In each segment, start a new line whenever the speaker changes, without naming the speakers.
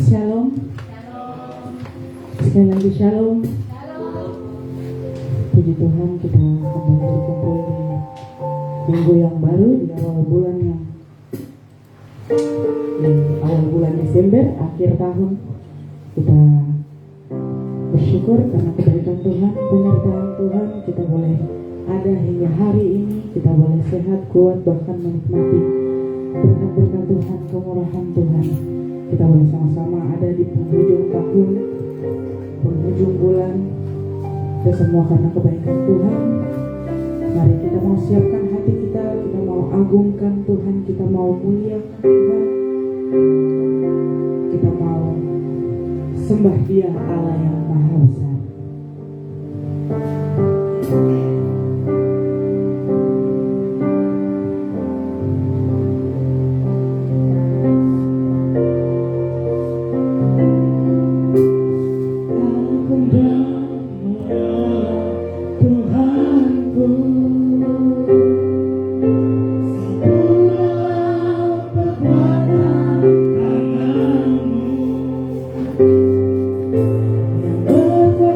Shalom. Sekali lagi shalom. Puji Tuhan, kita kembali berkumpul di minggu yang baru, di awal bulan Desember, akhir tahun. Kita bersyukur karena kebaikan Tuhan, penyertaan Tuhan. Kita boleh ada hingga hari ini, kita boleh sehat, kuat, bahkan menikmati berkat-berkat Tuhan, kemurahan Tuhan. Kita boleh sama-sama ada di penghujung tahun, penghujung bulan. Itu semua karena kebaikan Tuhan. Mari kita mau siapkan hati kita mau agungkan Tuhan, kita mau muliakan Tuhan, kita mau sembah Dia, Allah yang Maha Besar.
Berkuasa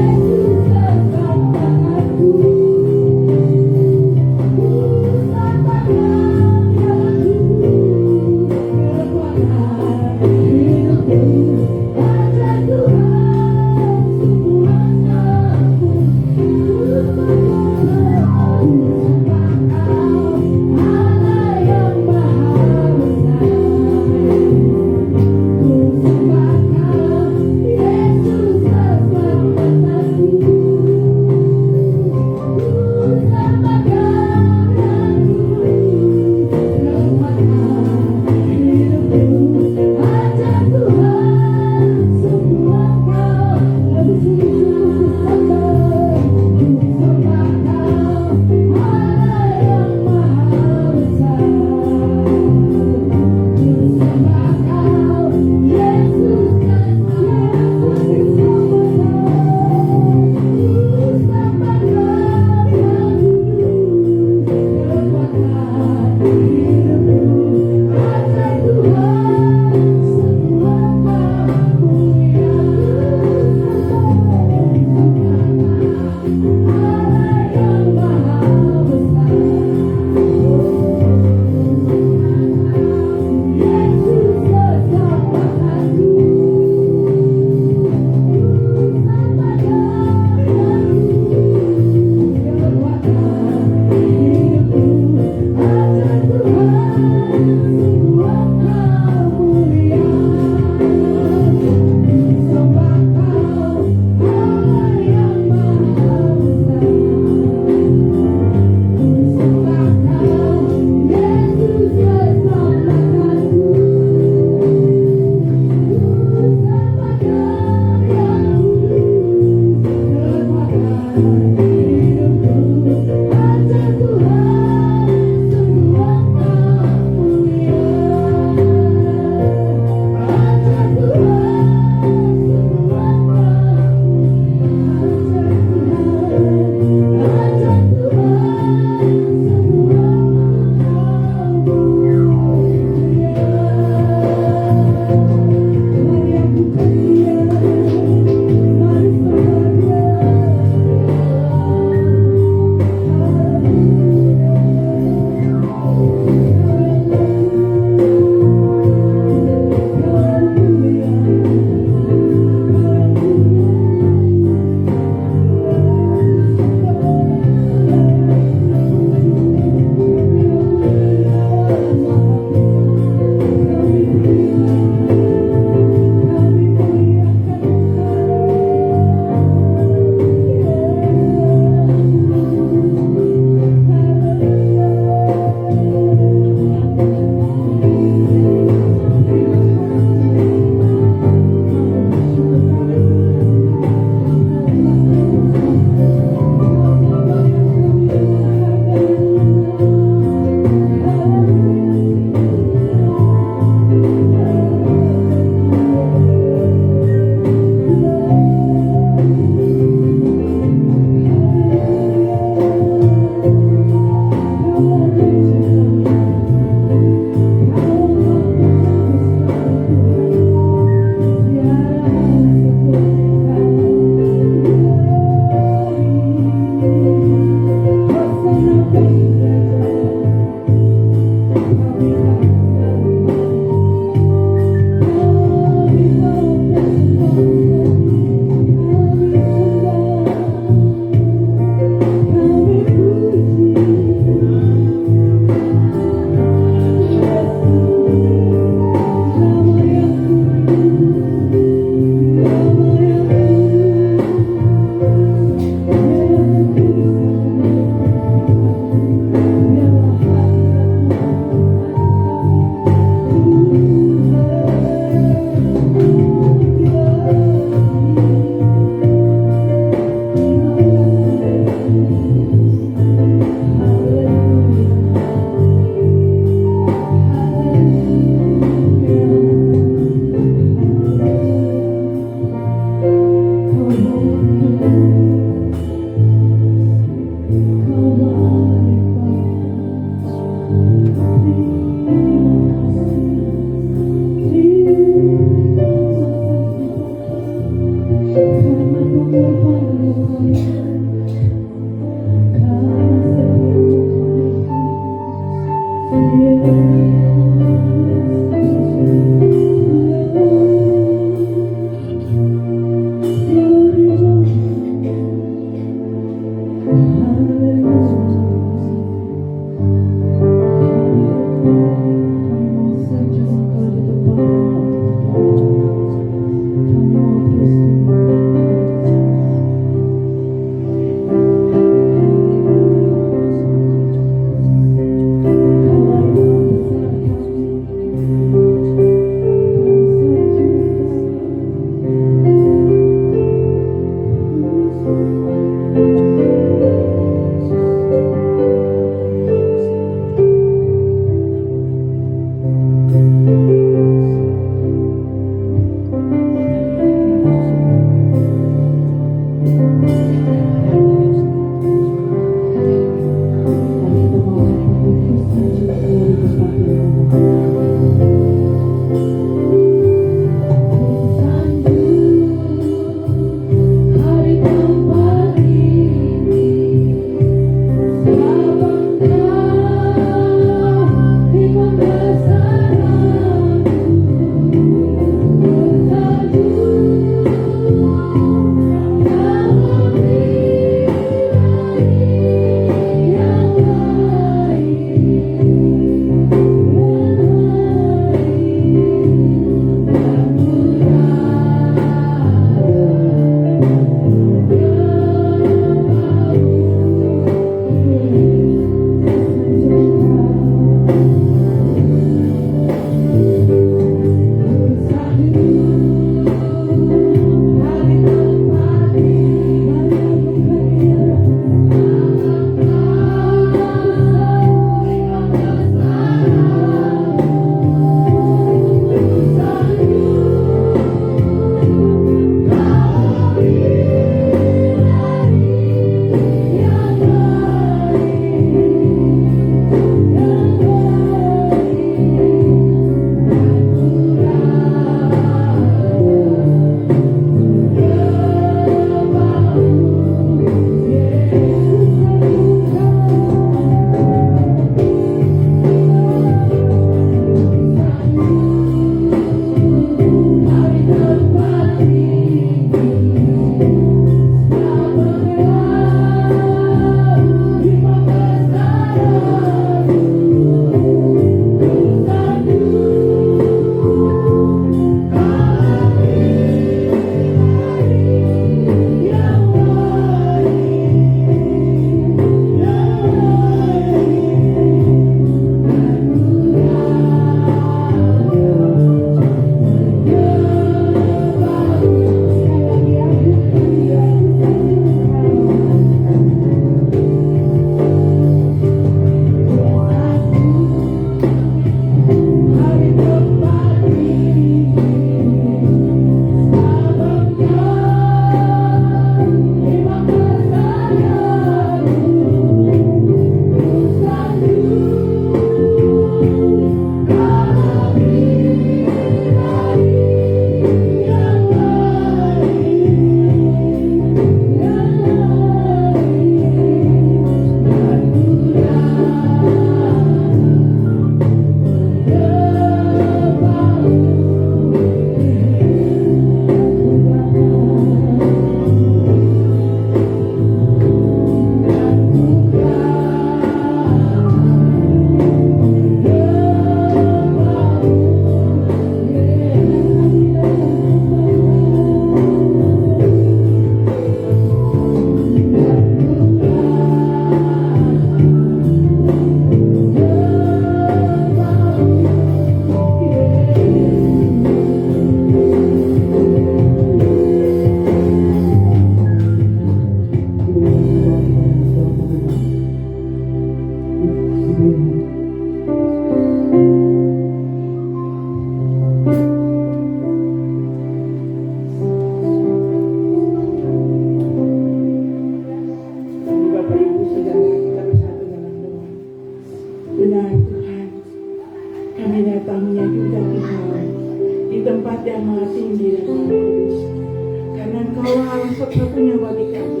bagi kami,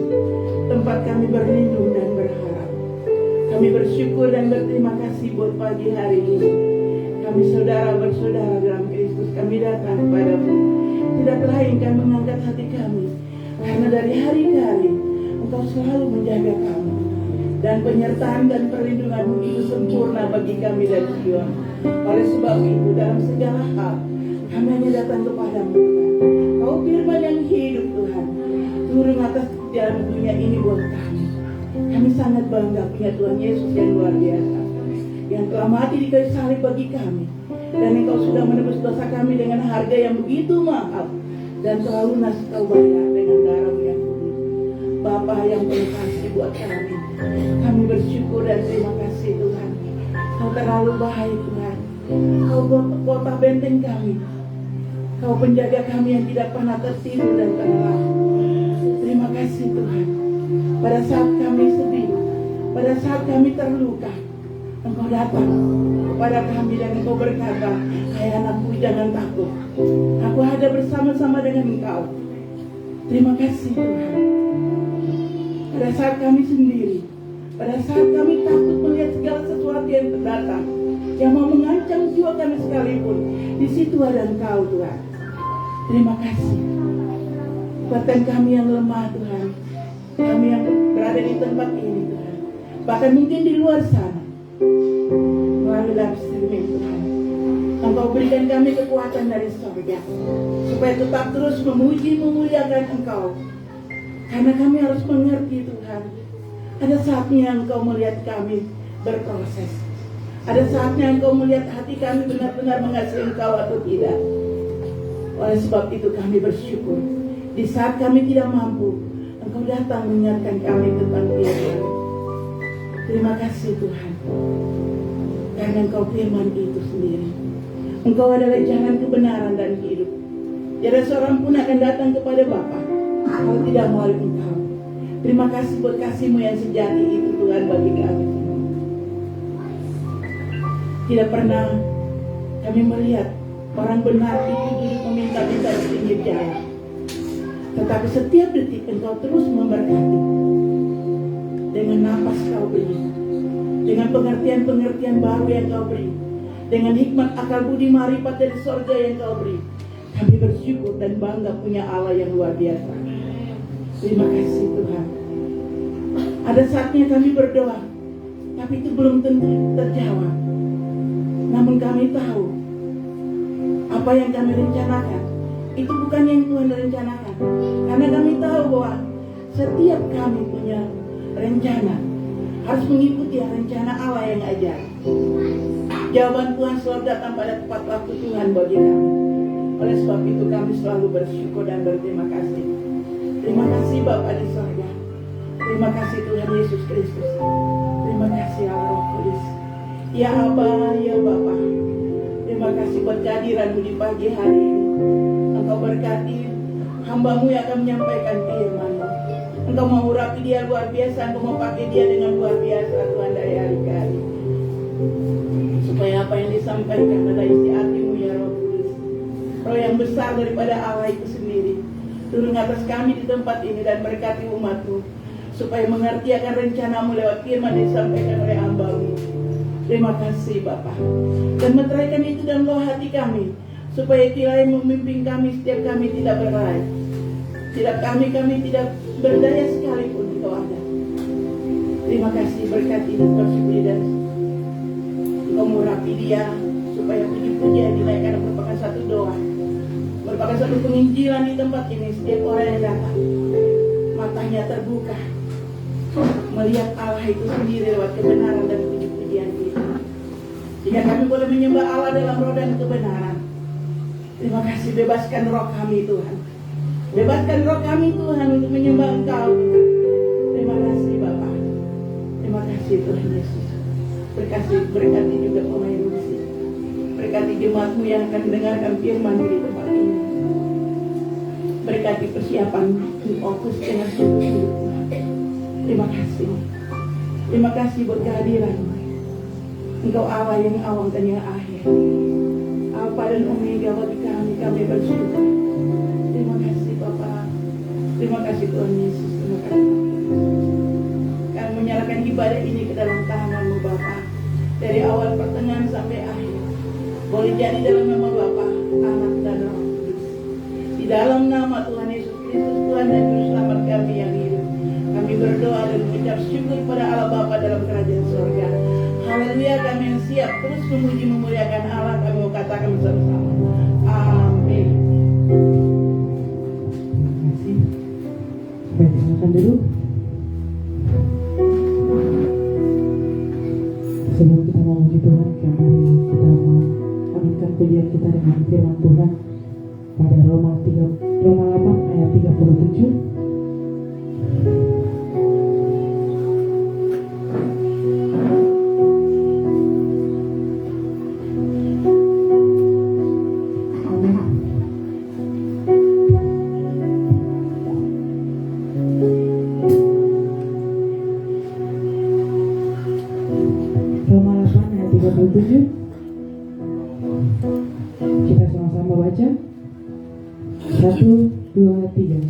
tempat kami berlindung dan berharap. Kami bersyukur dan berterima kasih buat pagi hari ini. Kami saudara bersaudara dalam Kristus, kami datang kepadamu. Tidak lain kami mengangkat hati kami, karena dari hari ke hari Engkau selalu menjaga kami, dan penyertaan dan perlindungan-Mu itu sempurna bagi kami dan Sion. Oleh sebab itu dalam segala hal kami hanya datang kepadamu, Tuhan. Kau firman yang hidup, Tuhan, turun atas dalam dunia ini buat kami. Kami sangat bangga punya Tuhan Yesus yang luar biasa, yang telah mati di kayu salib bagi kami, dan Engkau sudah menebus dosa kami dengan harga yang begitu mahal, dan telah lunas Kau bayar dengan darah yang kudus. Bapa yang penuh kasih buat kami, kami bersyukur dan terima kasih Tuhan. Kau terlalu baik Tuhan. Kau kota benteng kami, Kau penjaga kami yang tidak pernah tertidur dan terlelap. Terima kasih Tuhan. Pada saat kami sedih, pada saat kami terluka, Engkau datang kepada kami dan Engkau berkata, "Hai anakku, jangan takut. Aku ada bersama-sama dengan engkau." Terima kasih Tuhan. Pada saat kami sendiri, pada saat kami takut melihat segala sesuatu yang terdatang, yang mau mengancam jiwa kami sekalipun, di situ ada Engkau Tuhan. Terima kasih. Kuatkan kami yang lemah Tuhan, kami yang berada di tempat ini Tuhan, bahkan mungkin di luar sana, melalui live streaming Tuhan, Engkau berikan kami kekuatan dari surga, supaya tetap terus memuji memuliakan Engkau. Karena kami harus mengerti Tuhan, ada saatnya Engkau melihat kami berproses, ada saatnya Engkau melihat hati kami benar-benar mengasihi Engkau atau tidak. Oleh sebab itu kami bersyukur, di saat kami tidak mampu, Engkau datang mengingatkan kami tentang firman. Terima kasih Tuhan, karena Engkau firman itu sendiri. Engkau adalah jalan kebenaran dan hidup. Tiada seorang pun akan datang kepada Bapa kalau tidak melalui Engkau. Terima kasih buat kasih-Mu yang sejati itu Tuhan bagi kami. Tidak pernah kami melihat orang benar itu duduk meminta-minta di pinggir jalan, tetapi setiap detik Engkau terus memberkati dengan napas Kau beri, dengan pengertian-pengertian baru yang Kau beri, dengan hikmat akal budi marifat dari sorga yang Kau beri. Kami bersyukur dan bangga punya Allah yang luar biasa. Terima kasih Tuhan. Ada saatnya kami berdoa, tapi itu belum tentu terjawab. Namun kami tahu apa yang kami rencanakan itu bukan yang Tuhan rencanakan. Karena kami tahu bahwa setiap kami punya rencana harus mengikuti rencana Allah yang ajar. Jawaban Tuhan selalu datang pada tepat waktu Tuhan bagi kami. Oleh sebab itu kami selalu bersyukur dan berterima kasih. Terima kasih Bapa di surga. Terima kasih Tuhan Yesus Kristus. Terima kasih Allah Roh Kudus. Ya Aba, ya Bapa. Terima kasih buat kehadiran-Mu di pagi hari ini. Engkau berkati hamba-Mu yang akan menyampaikan firman-Mu. Engkau mau urapi dia luar biasa, Engkau mau pakai dia dengan luar biasa Tuhan dari hari ke hari. Supaya apa yang disampaikan adalah isi hati-Mu ya Roh Kudus. Roh yang besar daripada Allah itu sendiri turun atas kami di tempat ini dan berkati umat-Mu, supaya mengerti akan rencana-Mu lewat firman yang disampaikan oleh hamba-Mu. Terima kasih Bapa. Dan meteraikan itu dalam bawah hati kami, supaya tirai memimpin kami setiap kami tidak berai. Tidak kami tidak berdaya sekalipun Engkau ada. Terima kasih, berkati bersyukur dan Engkau murapi dia, supaya puji-puji yang dinaikkan merupakan satu doa, merupakan satu penginjilan di tempat ini. Setiap orang yang datang, matanya terbuka, melihat Allah itu sendiri lewat kebenaran dan puji-pujian kita. Jika kami boleh menyembah Allah dalam roh dan kebenaran. Terima kasih, bebaskan roh kami Tuhan. Bebaskan roh kami Tuhan untuk menyembah Engkau. Terima kasih Bapa. Terima kasih Tuhan Yesus. Berkati juga pemain musik. Berkati jemaat-Mu yang akan mendengarkan firman-Mu di tempat ini. Berkati persiapan fokus dengan sungguh-sungguh Tuhan. Terima kasih. Terima kasih buat kehadiran-Mu. Engkau Allah yang awal dan yang akhir. Alfa dan Omega bagi kami bersyukur. Terima kasih Bapa. Terima kasih Tuhan Yesus. ibadah ini ke dalam tangan-Mu Bapa. Dari awal pertengahan sampai akhir. Boleh jadi dalam nama Bapa, Anak dan Roh Kudus. Di dalam nama Tuhan Yesus Kristus, Tuhan dan Juru Selamat kami yang hidup. Kami berdoa dan mengucap syukur pada Allah Bapa dalam kerajaan surga. Haleluya, kami yang siap terus memuji memuliakan Allah, kami mau katakan bersama-sama. Amin.
Terima kasih. Baik, silakan dulu. Sebelum kita mau memuji Tuhan, mari kita mau aminkan pujian kita dengan firman Tuhan pada Roma 8 ayat 37. Roma 8 ayat 37. Kita sama-sama baca. 1, 2, 3.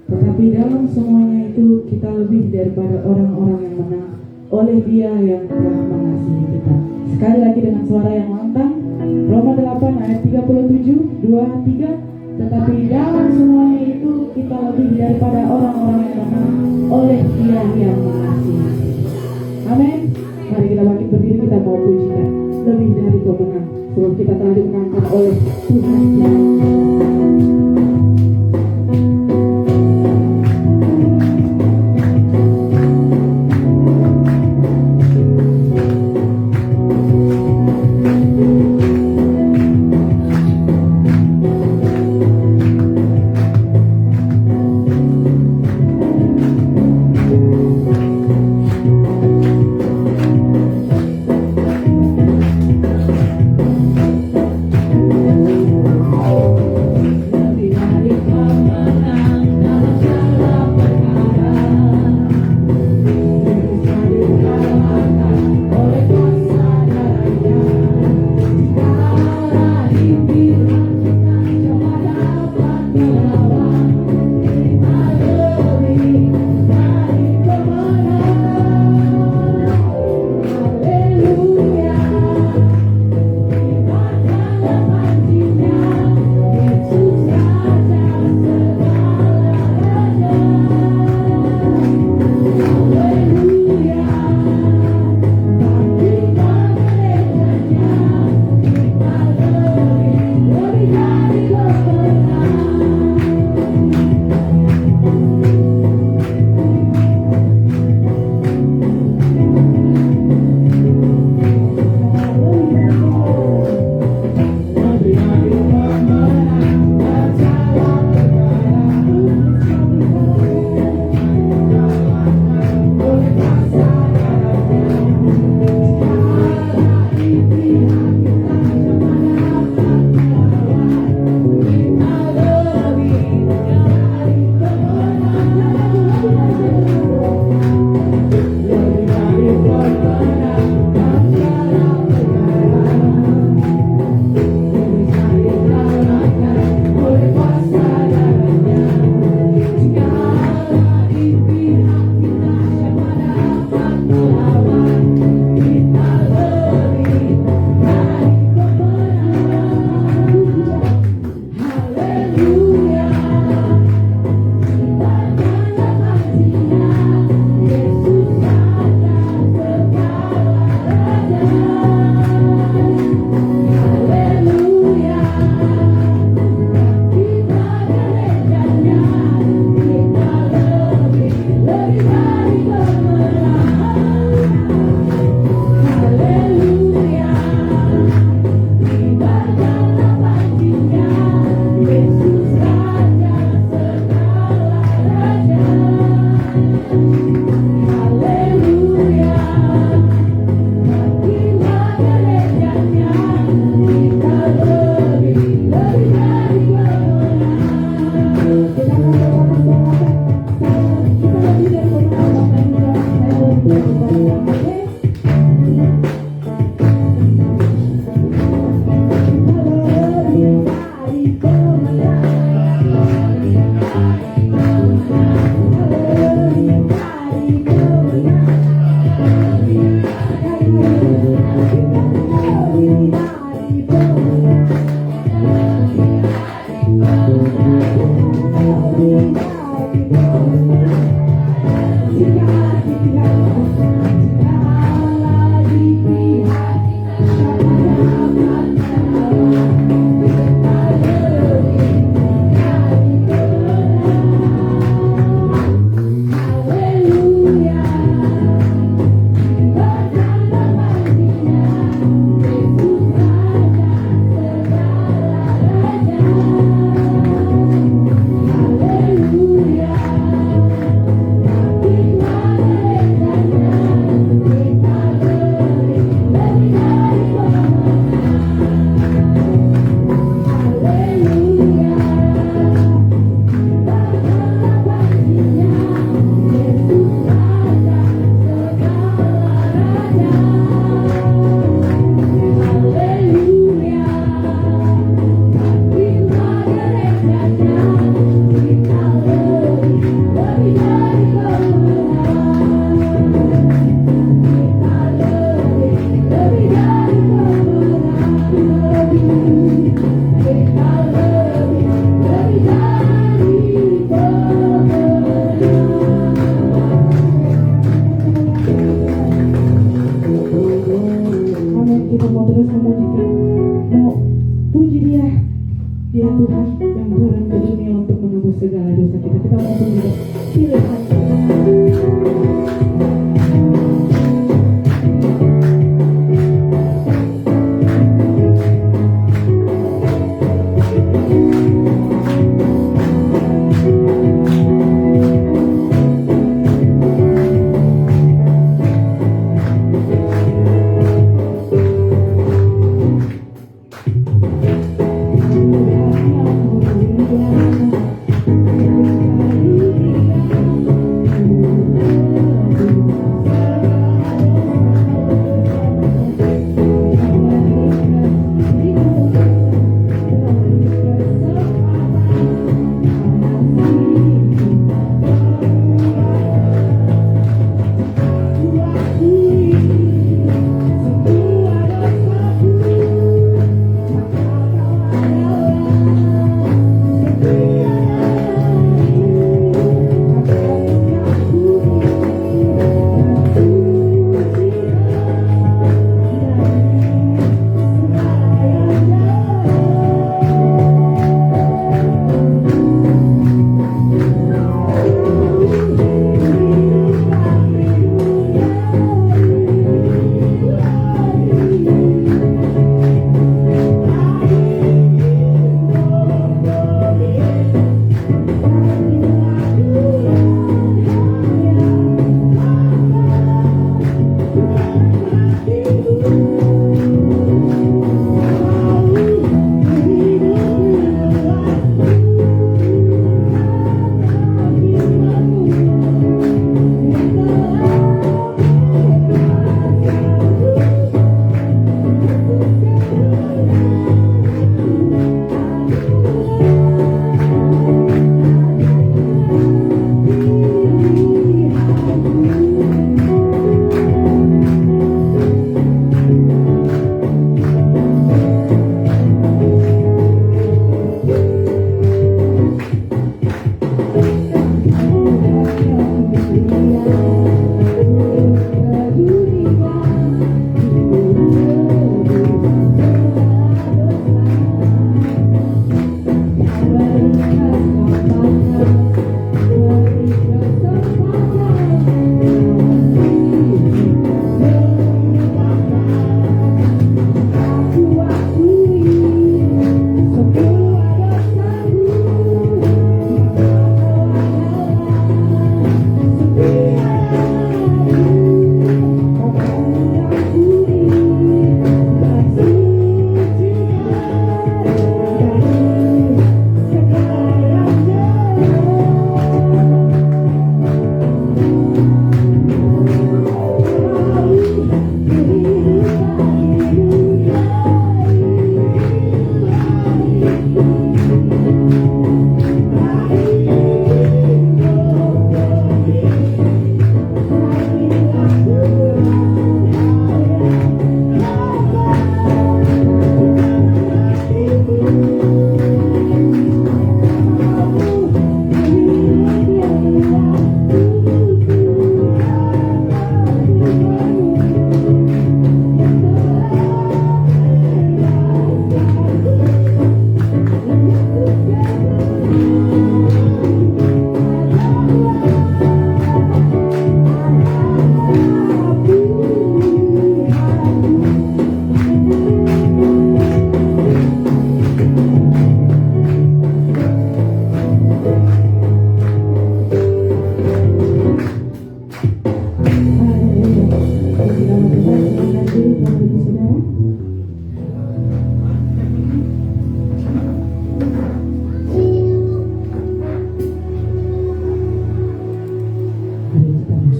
Tetapi dalam semuanya itu kita lebih daripada orang-orang yang menang oleh Dia yang telah mengasihi kita. Sekali lagi dengan suara yang lantang. Roma 8 ayat 37, 2, 3. Tetapi dalam semuanya itu kita lebih daripada orang-orang yang menang oleh Dia yang mengasihi kita. Amin. Mari kita bangkit berdiri, kita mau pujikan lebih dari pemenang, sebab kita telah dimenangkan oleh Tuhan yang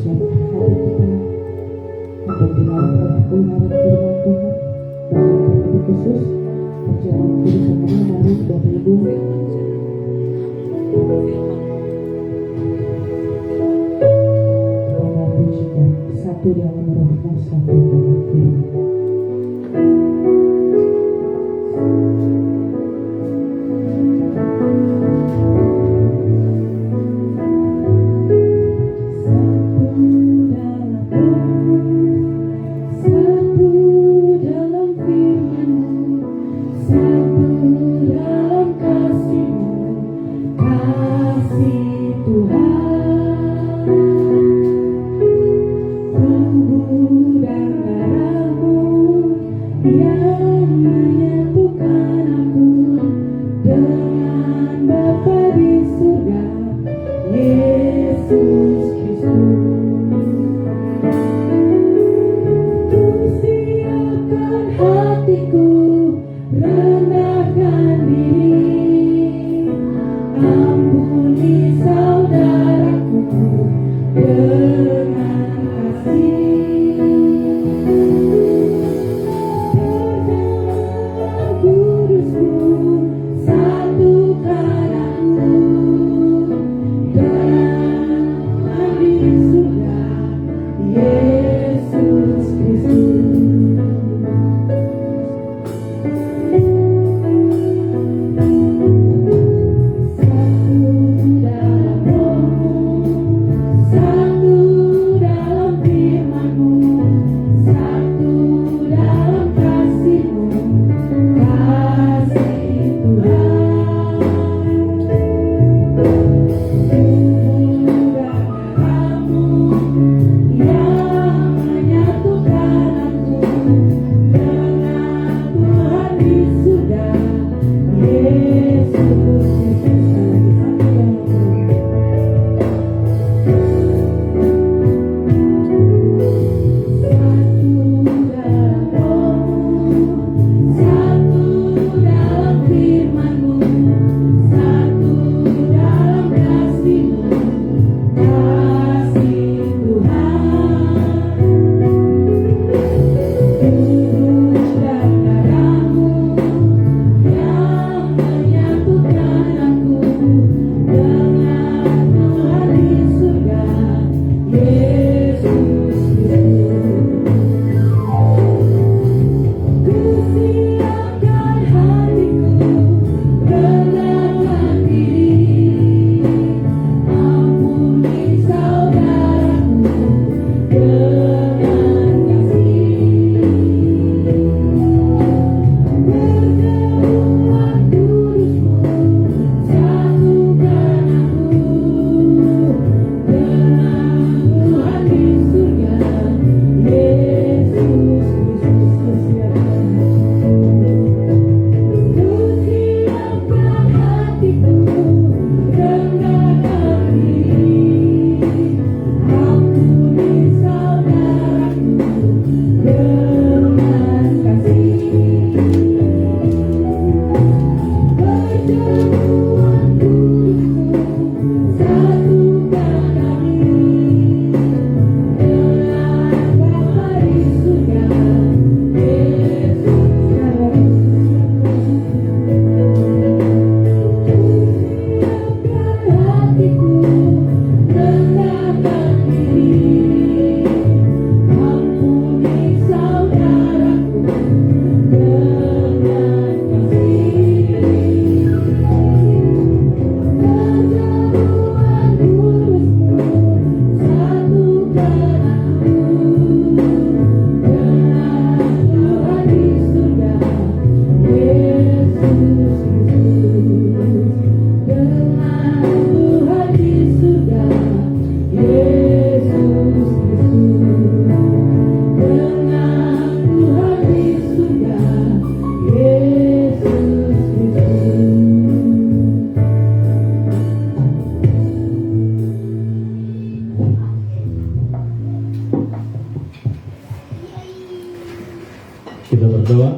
persiapkan hati kita untuk dilakukan kebenaran firman Tuhan. Dan lebih khusus perjalanan tulisan dari Bapak Ibu. Pujikan 1 dalam rohmu, 1 dalam firman.
berdoa.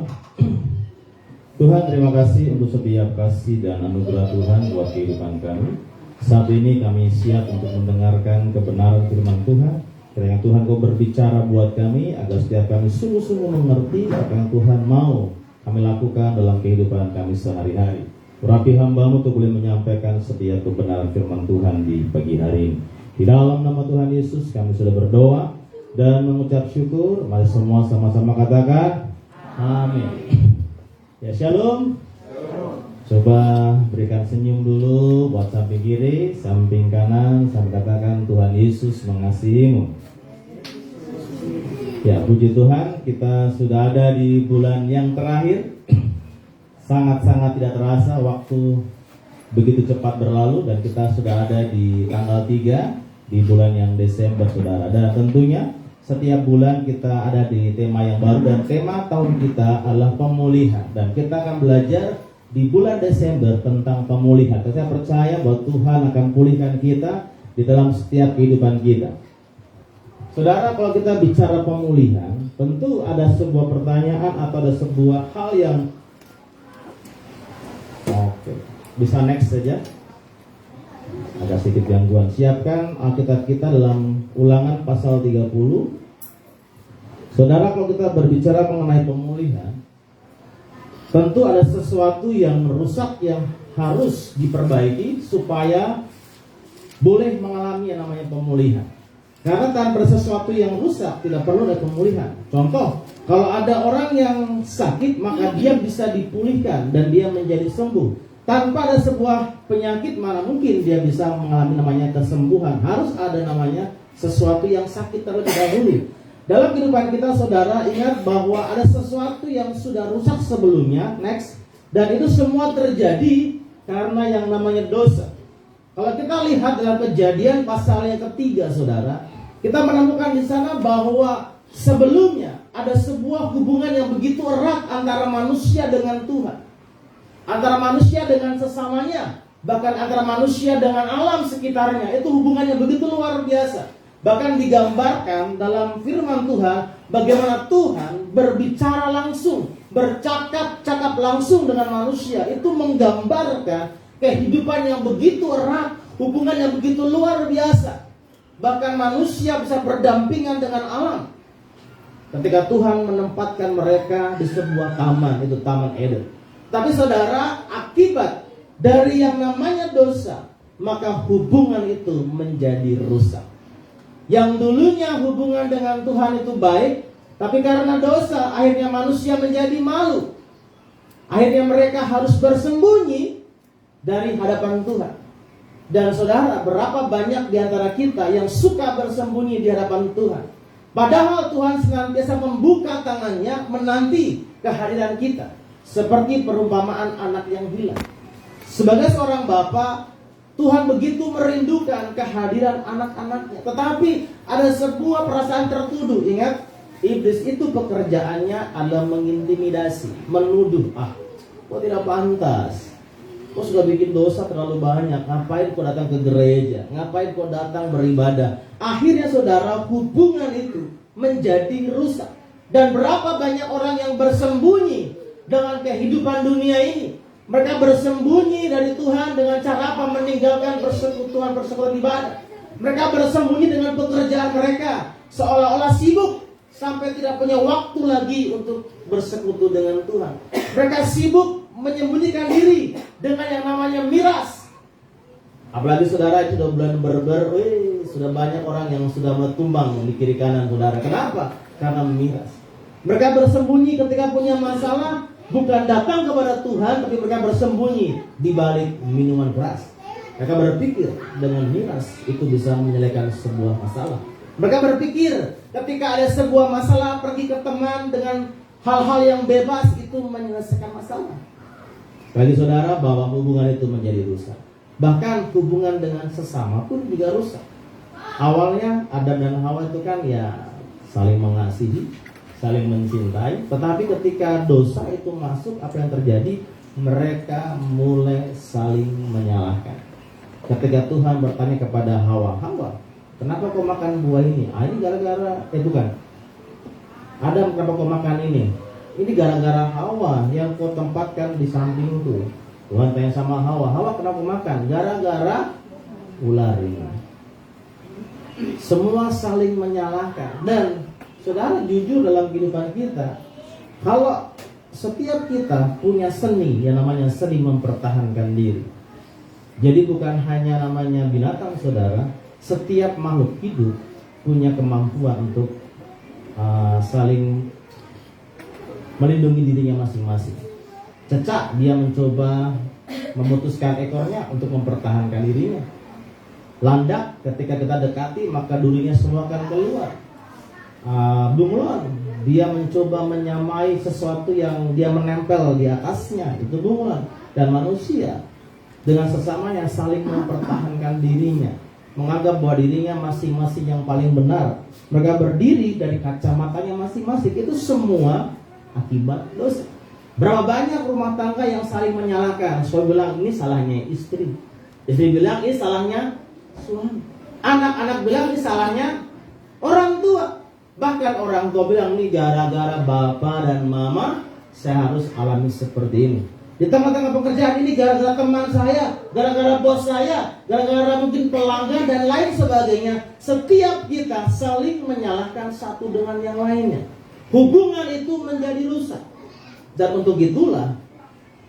Tuhan, terima kasih untuk setiap kasih dan anugerah Tuhan buat kehidupan kami. Saat ini kami siap untuk mendengarkan kebenaran firman Tuhan. Kiranya Tuhan Kau berbicara buat kami, agar setiap kami sungguh-sungguh mengerti apa yang Tuhan mau kami lakukan dalam kehidupan kami sehari-hari. Urapi hamba-Mu untuk boleh menyampaikan setiap kebenaran firman Tuhan di pagi hari ini. Di dalam nama Tuhan Yesus kami sudah berdoa dan mengucap syukur. Mari semua sama-sama katakan amin. Ya, shalom. Coba berikan senyum dulu buat samping kiri, samping kanan, sambil katakan Tuhan Yesus mengasihimu. Ya, puji Tuhan, kita sudah ada di bulan yang terakhir. Sangat-sangat tidak terasa waktu begitu cepat berlalu, dan kita sudah ada di tanggal 3 di bulan yang Desember, saudara. Dan tentunya setiap bulan kita ada di tema yang baru, dan tema tahun kita adalah pemulihan. Dan kita akan belajar di bulan Desember tentang pemulihan. Saya percaya bahwa Tuhan akan pulihkan kita di dalam setiap kehidupan kita. Saudara, kalau kita bicara pemulihan, tentu ada sebuah pertanyaan atau ada sebuah hal yang bisa next saja. Agak sedikit gangguan. Siapkan Alkitab kita dalam Ulangan pasal 30. Saudara, kalau kita berbicara mengenai pemulihan, tentu ada sesuatu yang rusak yang harus diperbaiki supaya boleh mengalami yang namanya pemulihan. Karena tanpa sesuatu yang rusak tidak perlu ada pemulihan. Contoh, kalau ada orang yang sakit, maka dia bisa dipulihkan dan dia menjadi sembuh. Tanpa ada sebuah penyakit, mana mungkin dia bisa mengalami namanya kesembuhan. Harus ada namanya sesuatu yang sakit terlebih dahulu. Dalam kehidupan kita, saudara, ingat bahwa ada sesuatu yang sudah rusak sebelumnya, next, dan itu semua terjadi karena yang namanya dosa. Kalau kita lihat dalam Kejadian pasal yang ketiga, saudara, kita menemukan di sana bahwa sebelumnya ada sebuah hubungan yang begitu erat antara manusia dengan Tuhan, antara manusia dengan sesamanya, bahkan antara manusia dengan alam sekitarnya. Itu hubungannya begitu luar biasa. Bahkan digambarkan dalam firman Tuhan bagaimana Tuhan berbicara langsung, bercakap-cakap langsung dengan manusia. Itu menggambarkan kehidupan yang begitu erat, hubungan yang begitu luar biasa. Bahkan manusia bisa berdampingan dengan alam. Ketika Tuhan menempatkan mereka di sebuah taman, itu Taman Eden. Tapi saudara, akibat dari yang namanya dosa, maka hubungan itu menjadi rusak. Yang dulunya hubungan dengan Tuhan itu baik, tapi karena dosa akhirnya manusia menjadi malu. Akhirnya mereka harus bersembunyi dari hadapan Tuhan. Dan saudara, berapa banyak di antara kita yang suka bersembunyi di hadapan Tuhan, padahal Tuhan senantiasa membuka tangannya menanti kehadiran kita. Seperti perumpamaan anak yang hilang. Sebagai seorang bapa, Tuhan begitu merindukan kehadiran anak-anaknya. Tetapi ada sebuah perasaan tertuduh. Ingat, iblis itu pekerjaannya adalah mengintimidasi, menuduh. Kok tidak pantas? Kok sudah bikin dosa terlalu banyak? Ngapain kau datang ke gereja? Ngapain kau datang beribadah? Akhirnya saudara, hubungan itu menjadi rusak. Dan berapa banyak orang yang bersembunyi dengan kehidupan dunia ini. Mereka bersembunyi dari Tuhan dengan cara apa? Meninggalkan persekutuan ibadah. Mereka bersembunyi dengan pekerjaan mereka, seolah-olah sibuk sampai tidak punya waktu lagi untuk bersekutu dengan Tuhan. Mereka sibuk menyembunyikan diri dengan yang namanya miras. Apalagi saudara, itu sudah bulan Berber, sudah banyak orang yang sudah tumbang di kiri kanan saudara. Kenapa? Karena miras. Mereka bersembunyi ketika punya masalah, bukan datang kepada Tuhan, tapi mereka bersembunyi di balik minuman keras. Mereka berpikir dengan miras itu bisa menyelesaikan sebuah masalah. Mereka berpikir ketika ada sebuah masalah, pergi ke teman dengan hal-hal yang bebas itu menyelesaikan masalah. Bagi saudara, bahwa hubungan itu menjadi rusak. Bahkan hubungan dengan sesama pun juga rusak. Awalnya Adam dan Hawa itu kan ya saling mengasihi, saling mencintai. Tetapi ketika dosa itu masuk, apa yang terjadi? Mereka mulai saling menyalahkan. Ketika Tuhan bertanya kepada Hawa, kenapa kau makan buah ini? Ini gara-gara, bukan. Adam, kenapa kau makan ini? Ini gara-gara Hawa yang kau tempatkan di sampingku. Tuhan tanya sama Hawa, kenapa kau makan? Gara-gara ular ini. Semua saling menyalahkan. Dan saudara, jujur dalam kehidupan kita, kalau setiap kita punya seni yang namanya seni mempertahankan diri. Jadi bukan hanya namanya binatang, saudara, setiap makhluk hidup punya kemampuan untuk saling melindungi dirinya masing-masing. Cecak, dia mencoba memutuskan ekornya untuk mempertahankan dirinya. Landak, ketika kita dekati maka durinya semua akan keluar. Bunglon, dia mencoba menyamai sesuatu yang dia menempel di atasnya, itu bunglon. Dan manusia dengan sesamanya saling mempertahankan dirinya, menganggap bahwa dirinya masing-masing yang paling benar. Mereka berdiri dari kacamatanya masing-masing. Itu semua akibat dosa. Berapa banyak rumah tangga yang saling menyalahkan. Suami bilang ini salahnya istri, istri bilang ini salahnya suami, anak-anak bilang ini salahnya orang tua. Bahkan orang tua bilang ini gara-gara bapak dan mama saya harus alami seperti ini. Di tengah-tengah pekerjaan ini gara-gara teman saya, gara-gara bos saya, gara-gara mungkin pelanggan dan lain sebagainya. Setiap kita saling menyalahkan satu dengan yang lainnya. Hubungan itu menjadi rusak. Dan untuk itulah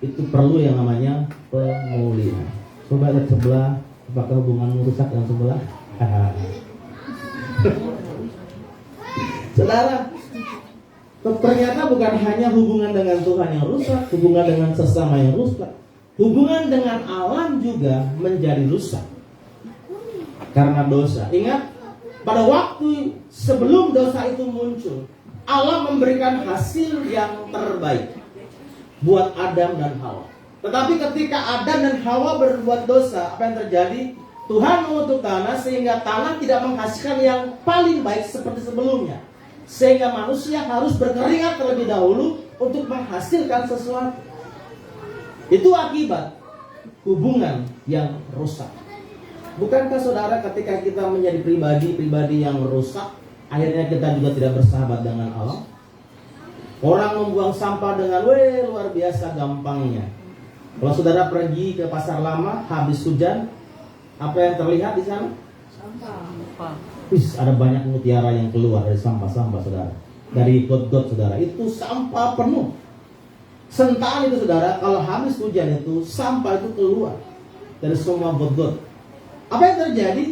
itu perlu yang namanya pemulihan. Coba lihat sebelah, apakah hubunganmu rusak dengan sebelah? Saudara, ternyata bukan hanya hubungan dengan Tuhan yang rusak, hubungan dengan sesama yang rusak, hubungan dengan alam juga menjadi rusak karena dosa. Ingat, pada waktu sebelum dosa itu muncul, Allah memberikan hasil yang terbaik buat Adam dan Hawa. Tetapi ketika Adam dan Hawa berbuat dosa, apa yang terjadi? Tuhan mengutuk tanah sehingga tanah tidak menghasilkan yang paling baik seperti sebelumnya. Sehingga manusia harus berkeringat terlebih dahulu untuk menghasilkan sesuatu. Itu akibat hubungan yang rusak. Bukankah saudara, ketika kita menjadi pribadi yang rusak, akhirnya kita juga tidak bersahabat dengan Allah? Orang membuang sampah dengan luar biasa gampangnya. Kalau saudara pergi ke pasar lama habis hujan, apa yang terlihat di sana? Sampah. Ada banyak mutiara yang keluar dari sampah-sampah, saudara. Dari got-got, saudara. Itu sampah penuh. Sentaan itu, saudara, kalau habis hujan itu sampah itu keluar dari semua got-got. Apa yang terjadi?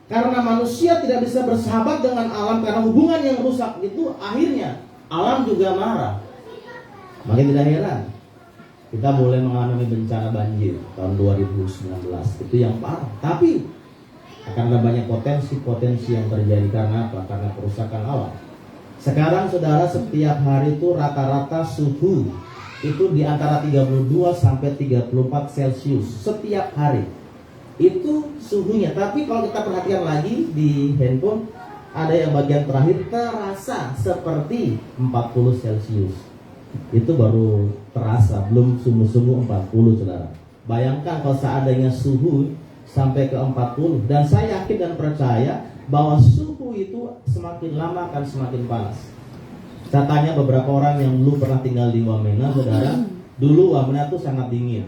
Karena manusia tidak bisa bersahabat dengan alam karena hubungan yang rusak itu, akhirnya alam juga marah. Makin tidak heran kita boleh mengalami bencana banjir tahun 2019. Itu yang parah. Tapi akan ada banyak potensi yang terjadi. Karena apa? Karena kerusakan alam. Sekarang saudara, setiap hari itu rata-rata suhu itu di antara 32 sampai 34 Celcius setiap hari. Itu suhunya. Tapi kalau kita perhatikan lagi di handphone, ada yang bagian terakhir terasa seperti 40 Celcius. Itu baru terasa, belum sungguh-sungguh 40, saudara. Bayangkan kalau seandainya suhu sampai ke 40. Dan saya yakin dan percaya bahwa suhu itu semakin lama akan semakin panas. Saya tanya beberapa orang yang dulu pernah tinggal di Wamena, saudara. Dulu Wamena itu sangat dingin.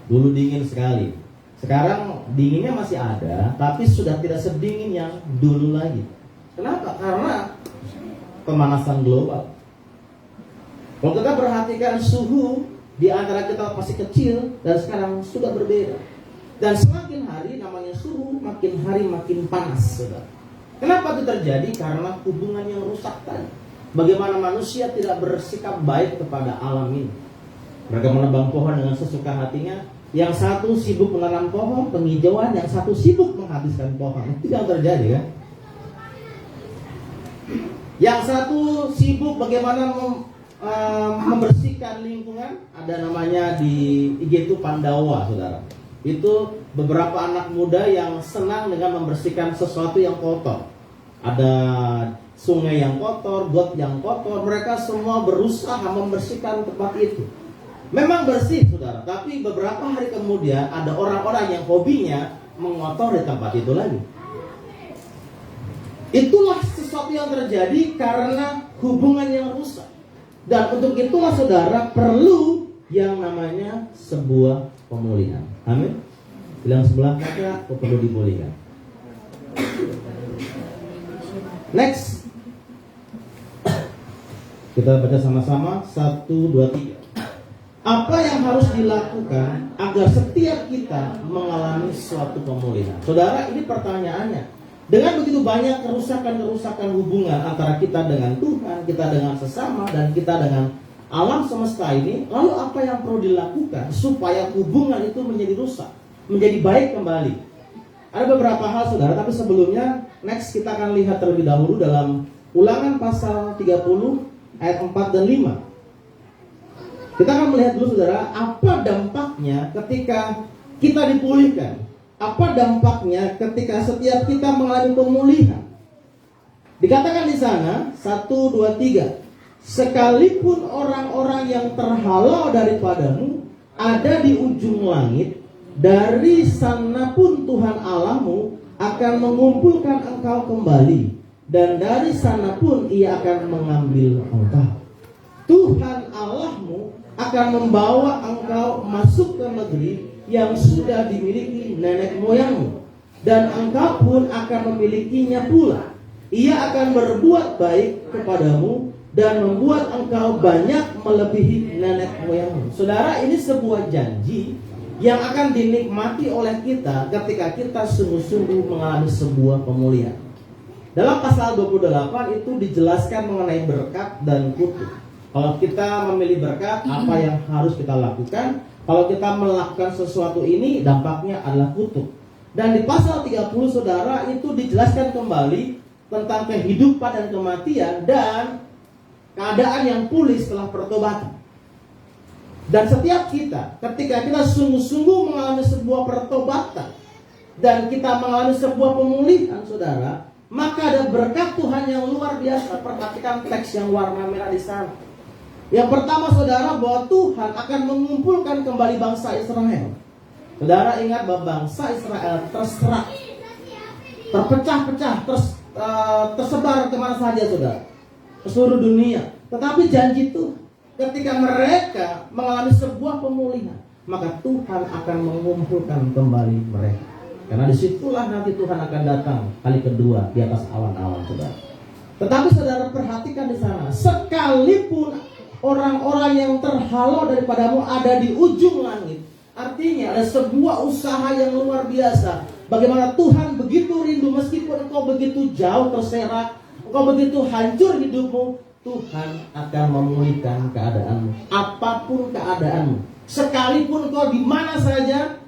Dulu dingin sekali. Sekarang dinginnya masih ada, tapi sudah tidak sedingin yang dulu lagi. Kenapa? Karena pemanasan global. Kalau kita perhatikan suhu di antara kita masih kecil dan sekarang sudah berbeda. Dan semakin hari namanya suhu makin hari makin panas, saudara. Kenapa itu terjadi? Karena hubungan yang rusak tadi. Bagaimana manusia tidak bersikap baik kepada alam ini. Mereka menebang pohon dengan sesuka hatinya. Yang satu sibuk menanam pohon, penghijauan, yang satu sibuk menghabiskan pohon. Itu yang terjadi, kan? Yang satu sibuk bagaimana membersihkan lingkungan. Ada namanya di IG itu Pandawa, saudara. Itu beberapa anak muda yang senang dengan membersihkan sesuatu yang kotor. Ada sungai yang kotor, got yang kotor. Mereka semua berusaha membersihkan tempat itu. Memang bersih, saudara. Tapi beberapa hari kemudian ada orang-orang yang hobinya mengotori tempat itu lagi. Itulah sesuatu yang terjadi karena hubungan yang rusak. Dan untuk itulah, saudara, perlu yang namanya sebuah pemulihan. Amin. Bilang sebelah kata, perlu dipulihkan. Next. Kita baca sama-sama 1, 2, 3. Apa yang harus dilakukan agar setiap kita mengalami suatu pemulihan? Saudara, ini pertanyaannya. Dengan begitu banyak kerusakan-kerusakan hubungan antara kita dengan Tuhan, kita dengan sesama, dan kita dengan alam semesta ini, lalu apa yang perlu dilakukan supaya hubungan itu menjadi rusak, menjadi baik kembali? Ada beberapa hal, saudara, tapi sebelumnya next kita akan lihat terlebih dahulu dalam Ulangan pasal 30 ayat 4 dan 5. Kita akan melihat dulu, saudara, apa dampaknya ketika kita dipulihkan. Apa dampaknya ketika setiap kita mengalami pemulihan. Dikatakan di sana 1, 2, 3. Sekalipun orang-orang yang terhalau daripadamu ada di ujung langit, dari sana pun Tuhan Allahmu akan mengumpulkan engkau kembali, dan dari sana pun Ia akan mengambil engkau. Tuhan Allahmu akan membawa engkau masuk ke negeri yang sudah dimiliki nenek moyangmu, dan engkau pun akan memilikinya pula. Ia akan berbuat baik kepadamu dan membuat engkau banyak melebihi nenek moyangmu. Saudara, ini sebuah janji yang akan dinikmati oleh kita ketika kita sungguh-sungguh mengalami sebuah pemulihan. Dalam pasal 28 itu dijelaskan mengenai berkat dan kutuk. Kalau kita memilih berkat, apa yang harus kita lakukan? Kalau kita melakukan sesuatu ini, dampaknya adalah kutuk. Dan di pasal 30, saudara, itu dijelaskan kembali tentang kehidupan dan kematian dan keadaan yang pulih setelah pertobatan. Dan setiap kita, ketika kita sungguh-sungguh mengalami sebuah pertobatan dan kita mengalami sebuah pemulihan, saudara, maka ada berkat Tuhan yang luar biasa. Perhatikan teks yang warna merah di sana. Yang pertama, saudara, bahwa Tuhan akan mengumpulkan kembali bangsa Israel. Saudara ingat bahwa bangsa Israel terserak, terpecah-pecah, tersebar kemana saja, saudara, ke seluruh dunia. Tetapi janji itu ketika mereka mengalami sebuah pemulihan, maka Tuhan akan mengumpulkan kembali mereka. Karena disitulah nanti Tuhan akan datang kali kedua di atas awan-awan, saudara. Tetapi saudara perhatikan di sana, sekalipun orang-orang yang terhalau daripadamu ada di ujung langit, artinya ada sebuah usaha yang luar biasa. Bagaimana Tuhan begitu rindu, meskipun engkau begitu jauh terserak, engkau begitu hancur hidupmu, Tuhan akan memulihkan keadaanmu. Apapun keadaanmu, sekalipun engkau di mana saja,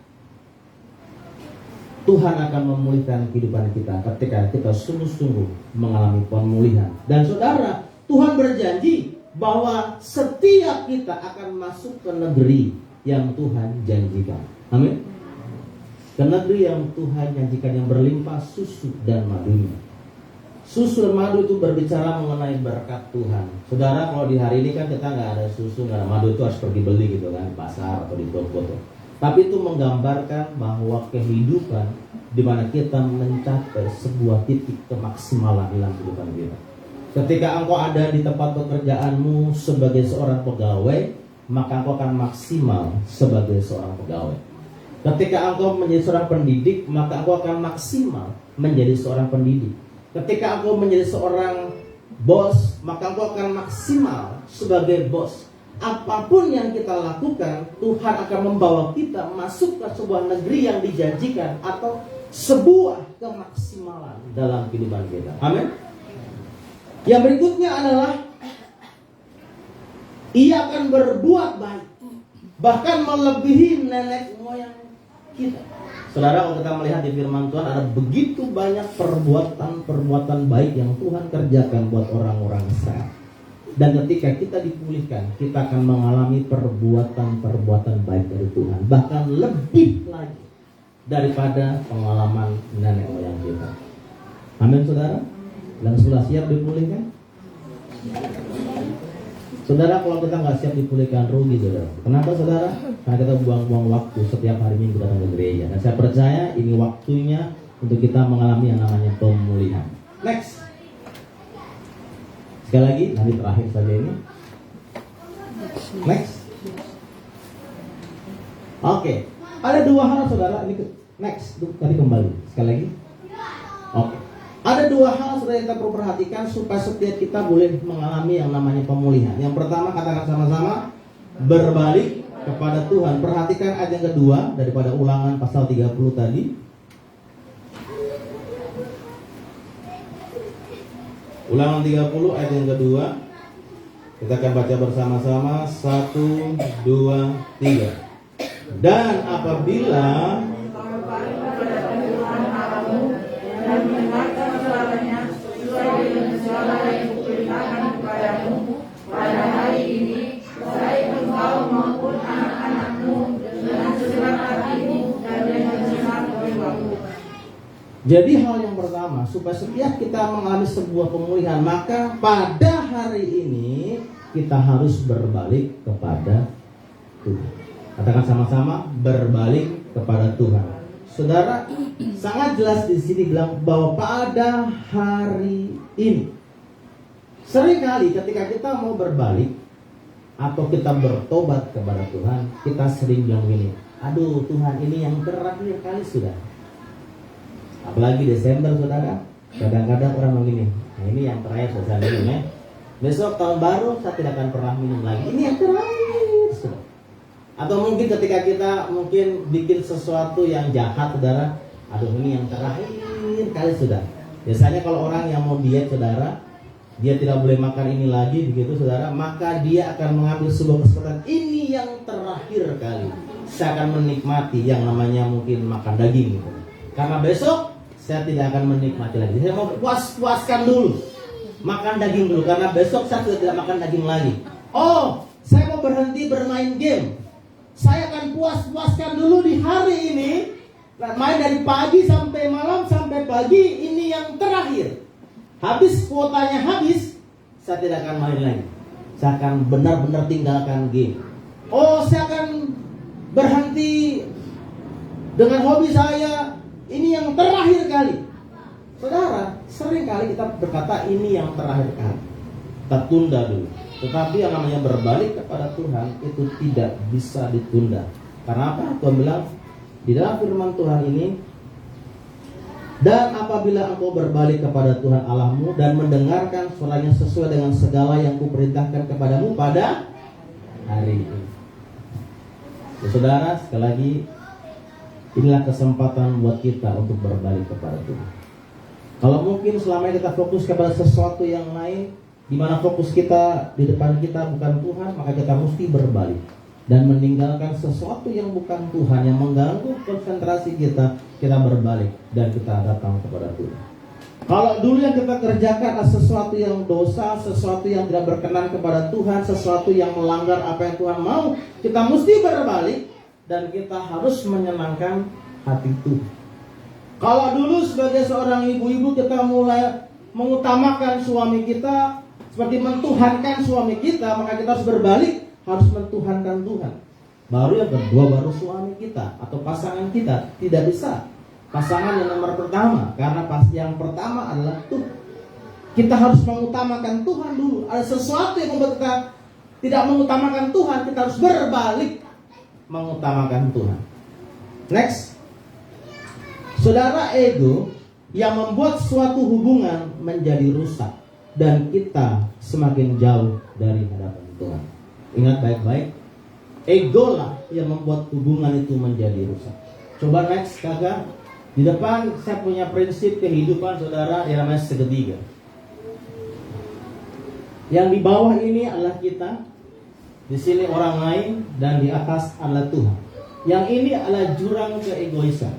Tuhan akan memulihkan kehidupan kita ketika kita sungguh-sungguh mengalami pemulihan. Dan saudara, Tuhan berjanji bahwa setiap kita akan masuk ke negeri yang Tuhan janjikan. Amin. Ke negeri yang Tuhan janjikan, yang berlimpah susu dan madunya. Susu dan madu itu berbicara mengenai berkat Tuhan. Saudara, kalau di hari ini kan kita nggak ada susu, nggak ada madu, itu harus pergi beli gitu kan, di pasar atau di toko tuh. Tapi itu menggambarkan bahwa kehidupan di mana kita mencapai sebuah titik kemaksimalan dalam kehidupan kita. Ketika engkau ada di tempat pekerjaanmu sebagai seorang pegawai, maka engkau akan maksimal sebagai seorang pegawai. Ketika engkau menjadi seorang pendidik, maka engkau akan maksimal menjadi seorang pendidik. Ketika engkau menjadi seorang bos, maka engkau akan maksimal sebagai bos. Apapun yang kita lakukan, Tuhan akan membawa kita masuk ke sebuah negeri yang dijanjikan atau sebuah kemaksimalan dalam kehidupan kita. Amin. Yang berikutnya adalah Ia akan berbuat baik, bahkan melebihi nenek moyang kita. Saudara, kalau kita melihat di firman Tuhan, ada begitu banyak perbuatan baik yang Tuhan kerjakan buat orang-orang Israel. Dan ketika kita dipulihkan, kita akan mengalami perbuatan baik dari Tuhan, bahkan lebih lagi daripada pengalaman nenek moyang kita. Amin, saudara. Dan sudah siap dipulihkan? Saudara, kalau kita nggak siap dipulihkan, rugi, saudara. Kenapa, saudara? Karena kita buang-buang waktu setiap hari Minggu datang ke gereja. Dan saya percaya ini waktunya untuk kita mengalami yang namanya pemulihan. Next. Sekali lagi, nanti terakhir saja ini. Next. Oke. Ada dua hal, saudara. Ini next. Tadi kembali. Sekali lagi. Oke. Ada dua hal sudah kita perlu perhatikan supaya setiap kita boleh mengalami yang namanya pemulihan. Yang pertama, katakan sama-sama, berbalik kepada Tuhan. Perhatikan ayat yang kedua daripada Ulangan pasal 30 tadi. Ulangan 30 ayat yang kedua. Kita akan baca bersama-sama. 1, 2, 3. Dan apabila jadi hal yang pertama, supaya setiap kita mengalami sebuah pemulihan, maka pada hari ini kita harus berbalik kepada Tuhan. Katakan sama-sama, berbalik kepada Tuhan. Saudara, sangat jelas di sini bilang bahwa pada hari ini. Seringkali ketika kita mau berbalik atau kita bertobat kepada Tuhan, kita sering bilang gini, aduh Tuhan, ini yang terakhir kali sudah. Apalagi Desember, saudara, kadang-kadang orang begini, nah ini yang terakhir saya minum ya. Besok tahun baru saya tidak akan pernah minum lagi. Ini yang terakhir, saudara. Atau mungkin ketika kita mungkin bikin sesuatu yang jahat, saudara, aduh ini yang terakhir kali sudah. Biasanya kalau orang yang mau diet, saudara, dia tidak boleh makan ini lagi, begitu saudara, maka dia akan mengambil sebuah kesempatan, ini yang terakhir kali saya akan menikmati yang namanya mungkin makan daging gitu. Karena besok saya tidak akan menikmati lagi. Saya mau puaskan dulu, makan daging dulu, karena besok saya sudah tidak makan daging lagi. Oh, saya mau berhenti bermain game. Saya akan puaskan dulu di hari ini. Main dari pagi sampai malam sampai pagi, ini yang terakhir. Habis kuotanya habis, saya tidak akan main lagi. Saya akan benar-benar tinggalkan game. Oh, saya akan berhenti dengan hobi saya. Ini yang terakhir kali. Saudara, sering kali kita berkata ini yang terakhir kali. Kita tunda dulu. Tetapi yang namanya berbalik kepada Tuhan itu tidak bisa ditunda. Karena apa? Tuhan bilang di dalam firman Tuhan ini, dan apabila engkau berbalik kepada Tuhan Allahmu dan mendengarkan suaranya sesuai dengan segala yang kuperintahkan kepadamu pada hari ini. Ya, saudara, sekali lagi, inilah kesempatan buat kita untuk berbalik kepada Tuhan. Kalau mungkin selama ini kita fokus kepada sesuatu yang lain, di mana fokus kita di depan kita bukan Tuhan, maka kita mesti berbalik dan meninggalkan sesuatu yang bukan Tuhan, yang mengganggu konsentrasi kita. Kita berbalik dan kita datang kepada Tuhan. Kalau dulu yang kita kerjakan adalah sesuatu yang dosa, sesuatu yang tidak berkenan kepada Tuhan, sesuatu yang melanggar apa yang Tuhan mau, kita mesti berbalik dan kita harus menyenangkan hati Tuhan. Kalau dulu sebagai seorang ibu-ibu kita mulai mengutamakan suami kita, seperti mentuhankan suami kita, maka kita harus berbalik, harus mentuhankan Tuhan. Baru yang kedua, baru suami kita atau pasangan kita. Tidak bisa pasangan yang nomor pertama, karena yang pertama adalah Tuhan. Kita harus mengutamakan Tuhan dulu. Ada sesuatu yang membuat kita tidak mengutamakan Tuhan, kita harus berbalik mengutamakan Tuhan. Next. Saudara, ego yang membuat suatu hubungan menjadi rusak dan kita semakin jauh dari hadapan Tuhan. Ingat baik-baik, ego lah yang membuat hubungan itu menjadi rusak. Coba next, kakak. Di depan saya punya prinsip kehidupan, saudara, yang namanya segitiga. Yang di bawah ini adalah kita, di sini orang lain, dan di atas adalah Tuhan. Yang ini adalah jurang keegoisan.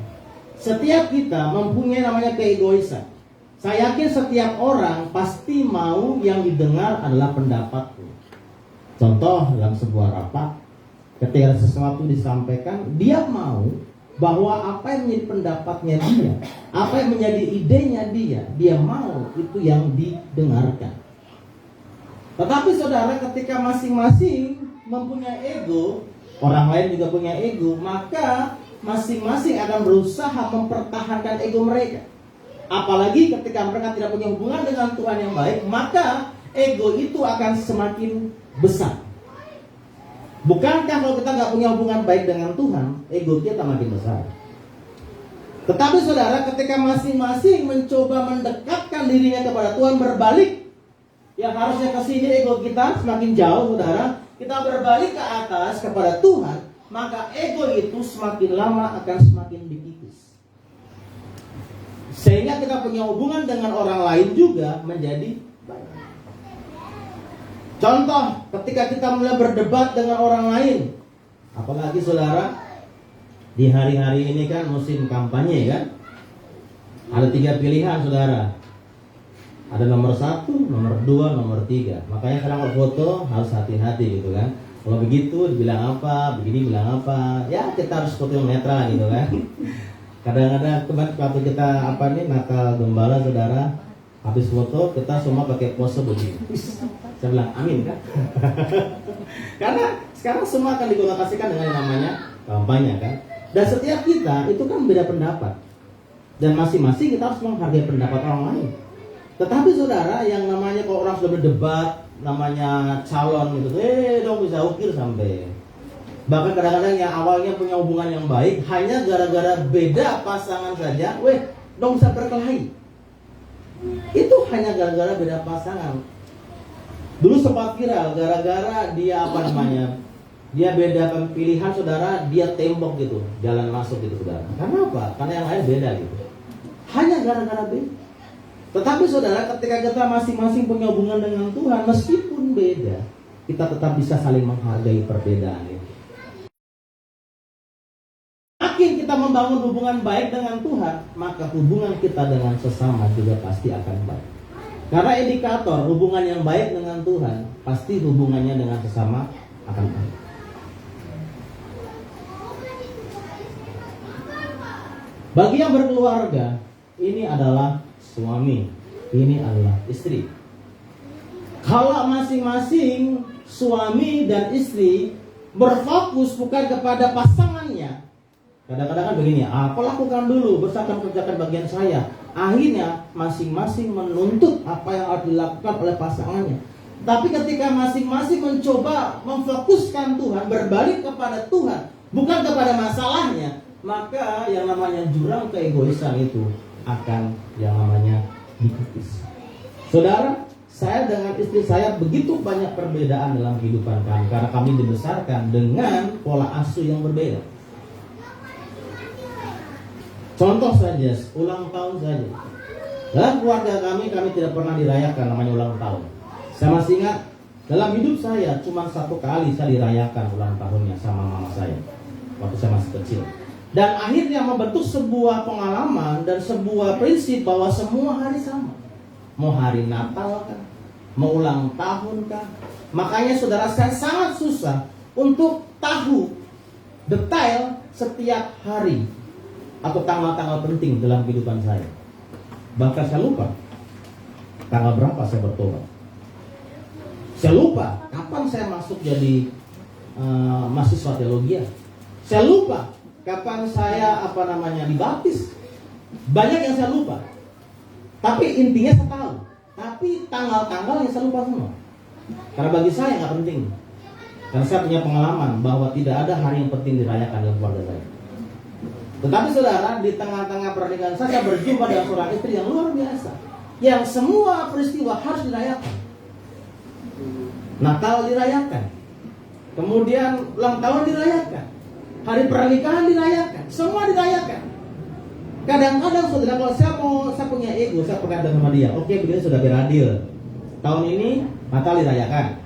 Setiap kita mempunyai namanya keegoisan. Saya yakin setiap orang pasti mau yang didengar adalah pendapatnya. Contoh dalam sebuah rapat, ketika sesuatu disampaikan, dia mau bahwa apa yang menjadi pendapatnya dia, apa yang menjadi idenya dia mau itu yang didengarkan. Tetapi saudara, ketika masing-masing mempunyai ego, orang lain juga punya ego, maka masing-masing akan berusaha mempertahankan ego mereka. Apalagi ketika mereka tidak punya hubungan dengan Tuhan yang baik, maka ego itu akan semakin besar. Bukankah kalau kita nggak punya hubungan baik dengan Tuhan, ego kita makin besar? Tetapi saudara, ketika masing-masing mencoba mendekatkan dirinya kepada Tuhan, berbalik, yang harusnya ke sini ego kita semakin jauh, saudara, kita berbalik ke atas kepada Tuhan, maka ego itu semakin lama akan semakin dikikis. Sehingga kita punya hubungan dengan orang lain juga menjadi baik. Contoh, ketika kita mulai berdebat dengan orang lain, apalagi saudara, di hari-hari ini kan musim kampanye kan, ada 3 pilihan saudara. Ada nomor 1, nomor 2, nomor 3. Makanya kadang kalau foto harus hati-hati gitu kan. Kalau begitu dibilang apa, begini bilang apa, ya kita harus foto yang netral gitu kan. Kadang-kadang waktu kita Natal Gembala saudara, habis foto kita semua pakai pose begini. Saya bilang amin kan. Karena sekarang semua akan dikonotasikan dengan yang namanya kampanye kan. Dan setiap kita itu kan beda pendapat. Dan masing-masing kita harus menghargai pendapat orang lain. Tetapi saudara, yang namanya kalau orang sudah berdebat, namanya calon gitu, dong bisa ukir sampai. Bahkan kadang-kadang yang awalnya punya hubungan yang baik, hanya gara-gara beda pasangan saja, dong bisa berkelahi. Itu hanya gara-gara beda pasangan. Dulu sempat viral, gara-gara dia dia beda pilihan saudara, dia tembok gitu, jalan masuk gitu saudara. Karena apa? Karena yang lain beda gitu. Hanya gara-gara beda. Tetapi saudara, ketika kita masing-masing punya hubungan dengan Tuhan, meskipun beda, kita tetap bisa saling menghargai perbedaan itu. Makin kita membangun hubungan baik dengan Tuhan, maka hubungan kita dengan sesama juga pasti akan baik. Karena indikator hubungan yang baik dengan Tuhan, pasti hubungannya dengan sesama akan baik. Bagi yang berkeluarga, ini adalah suami, ini adalah istri. Kalau masing-masing suami dan istri berfokus bukan kepada pasangannya, kadang-kadang kan begini, apa lakukan dulu, bersama kerjakan bagian saya. Akhirnya masing-masing menuntut apa yang harus dilakukan oleh pasangannya. Tapi ketika masing-masing mencoba memfokuskan Tuhan, berbalik kepada Tuhan, bukan kepada masalahnya, maka yang namanya jurang keegoisan itu akan yang namanya dikikis. Saudara, saya dengan istri saya begitu banyak perbedaan dalam kehidupan kami, karena kami dibesarkan dengan pola asuh yang berbeda. Contoh saja, ulang tahun saja. Dalam keluarga kami tidak pernah dirayakan namanya ulang tahun. Saya masih ingat, dalam hidup saya cuma 1 kali saya dirayakan ulang tahunnya sama mama saya waktu saya masih kecil. Dan akhirnya membentuk sebuah pengalaman dan sebuah prinsip bahwa semua hari sama. Mau hari Natal kah? Mau ulang tahun kah? Makanya saudara, saya sangat susah untuk tahu detail setiap hari atau tanggal-tanggal penting dalam kehidupan saya. Bahkan saya lupa tanggal berapa saya bertobat. Saya lupa kapan saya masuk jadi mahasiswa teologi. Saya lupa kapan saya dibaptis. Banyak yang saya lupa. Tapi intinya saya tahu. Tapi tanggal-tanggal yang saya lupa semua. Karena bagi saya nggak penting. Karena saya punya pengalaman bahwa tidak ada hari yang penting dirayakan dalam keluarga saya. Tetapi saudara, di tengah-tengah pernikahan saya berjumpa dengan seorang istri yang luar biasa, yang semua peristiwa harus dirayakan. Natal dirayakan, kemudian ulang tahun dirayakan, hari pernikahan dirayakan, semua dirayakan. Kadang-kadang saudara, kalau saya punya ego, saya berkata sama dia, oke, begini sudah beradil. Tahun ini Natal dirayakan,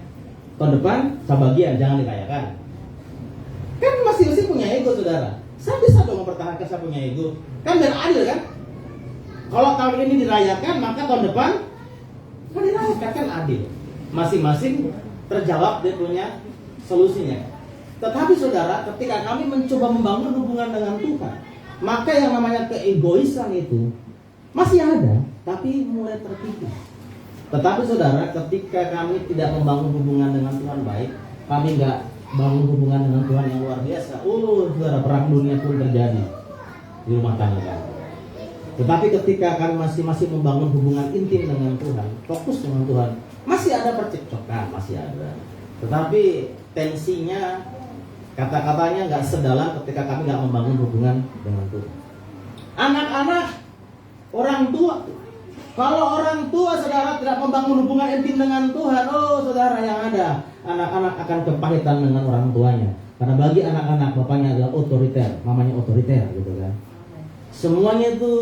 tahun depan sebagian jangan dirayakan. Kan masing-masing punya ego saudara. Saya bisa dong mempertahankan saya punya ego. Kan biar adil kan? Kalau tahun ini dirayakan, maka tahun depan kan dirayakan, kan adil. Masing-masing terjawab, dia punya solusinya. Tetapi saudara, ketika kami mencoba membangun hubungan dengan Tuhan, maka yang namanya keegoisan itu masih ada, tapi mulai terkikis. Tetapi saudara, ketika kami tidak membangun hubungan dengan Tuhan baik, kami nggak bangun hubungan dengan Tuhan yang luar biasa, saudara, perang dunia pun terjadi di rumah tangga kami. Tetapi ketika kami masing-masing membangun hubungan intim dengan Tuhan, fokus dengan Tuhan, masih ada percekcokan, masih ada. Tetapi tensinya, kata-katanya nggak sedalam ketika kami nggak membangun hubungan dengan Tuhan. Anak-anak, orang tua. Kalau orang tua saudara tidak membangun hubungan intim dengan Tuhan, oh saudara yang ada, anak-anak akan kepahitan dengan orang tuanya. Karena bagi anak-anak bapaknya adalah otoriter, mamanya otoriter gitu kan. Semuanya itu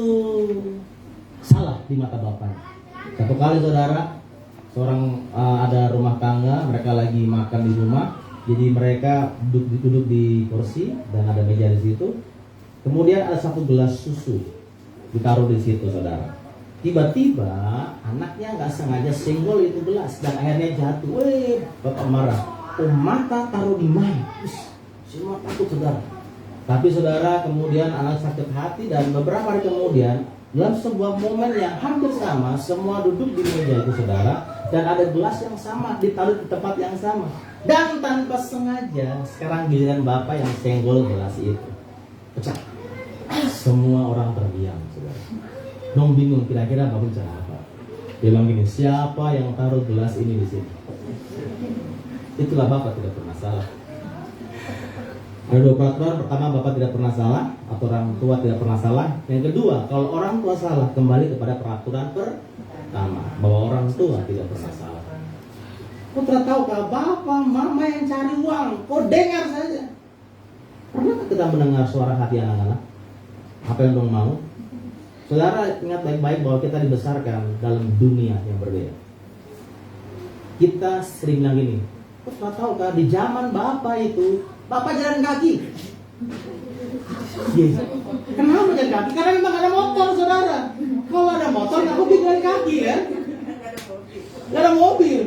salah di mata bapaknya. Satu kali saudara, ada rumah tangga, mereka lagi makan di rumah, jadi mereka duduk di kursi dan ada meja di situ. Kemudian ada satu gelas susu ditaruh di situ saudara. Tiba-tiba anaknya nggak sengaja senggol itu gelas dan akhirnya jatuh. Wih, bapak marah. Oh, mata taruh di mana? Semua takut saudara. Tapi saudara, kemudian anak sakit hati dan beberapa hari kemudian dalam sebuah momen yang hampir sama, semua duduk di meja itu saudara, dan ada gelas yang sama ditaruh di tempat yang sama. Dan tanpa sengaja sekarang giliran bapak yang senggol gelas itu pecah. Semua orang terdiam saudara. Dong bingung kira-kira bapak bicara apa. Dia bilang gini, siapa yang taruh gelas ini di sini? Itulah bapak tidak pernah salah. Ada dua peraturan. Pertama, bapak tidak pernah salah, atau orang tua tidak pernah salah. Yang kedua, kalau orang tua salah, kembali kepada peraturan pertama, bahwa orang tua tidak pernah salah. Kau tidak tahu kalau bapak, mama yang cari uang, kau dengar saja. Pernah kita mendengar suara hati anak-anak? Apa yang dong mau? Saudara ingat baik-baik bahwa kita dibesarkan dalam dunia yang berbeda. Kita sering bilang gini, kau tidak tahu kan di zaman bapak itu, bapak jalan kaki. Yes. Kenapa jalan kaki? Karena memang ada motor saudara. Kalau ada motor nggak mungkin jalan kaki kan? Nggak ada mobil.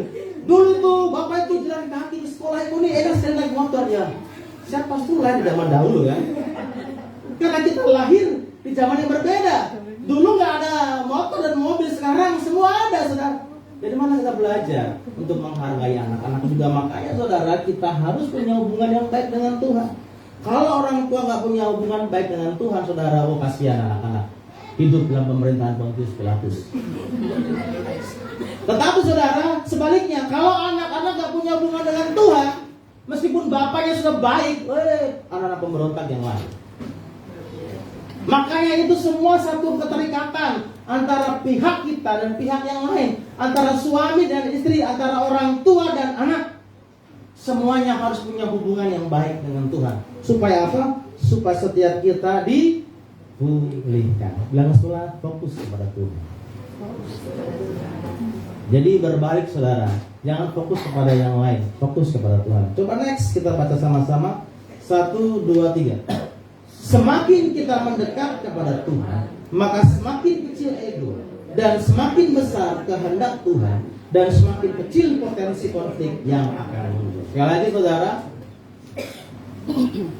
Dulu tuh bapak itu jalan kaki di sekolah itu nih enak sekali naik motor ya. Siapa sulah di zaman dahulu kan? Karena kita lahir di zaman yang berbeda. Dulu nggak ada motor dan mobil, sekarang semua ada saudara. Dari mana kita belajar untuk menghargai anak-anak juga? Makanya saudara, kita harus punya hubungan yang baik dengan Tuhan. Kalau orang tua nggak punya hubungan baik dengan Tuhan, saudara, oh kasihan anak-anak hidup dalam pemerintahan Pontius Pilatus. Tetapi saudara, sebaliknya, kalau anak-anak nggak punya hubungan dengan Tuhan, meskipun bapaknya sudah baik, anak-anak pemberontak yang lain. Makanya itu semua satu keterikatan antara pihak kita dan pihak yang lain, antara suami dan istri, antara orang tua dan anak. Semuanya harus punya hubungan yang baik dengan Tuhan. Supaya apa? Supaya setiap kita dipulihkan. Bilang setelah fokus kepada Tuhan. Jadi berbalik saudara, jangan fokus kepada yang lain, fokus kepada Tuhan. Coba next kita baca sama-sama. 1, 2, 3. Semakin kita mendekat kepada Tuhan, maka semakin kecil ego dan semakin besar kehendak Tuhan, dan semakin kecil potensi konflik yang akan muncul. Sekali lagi saudara,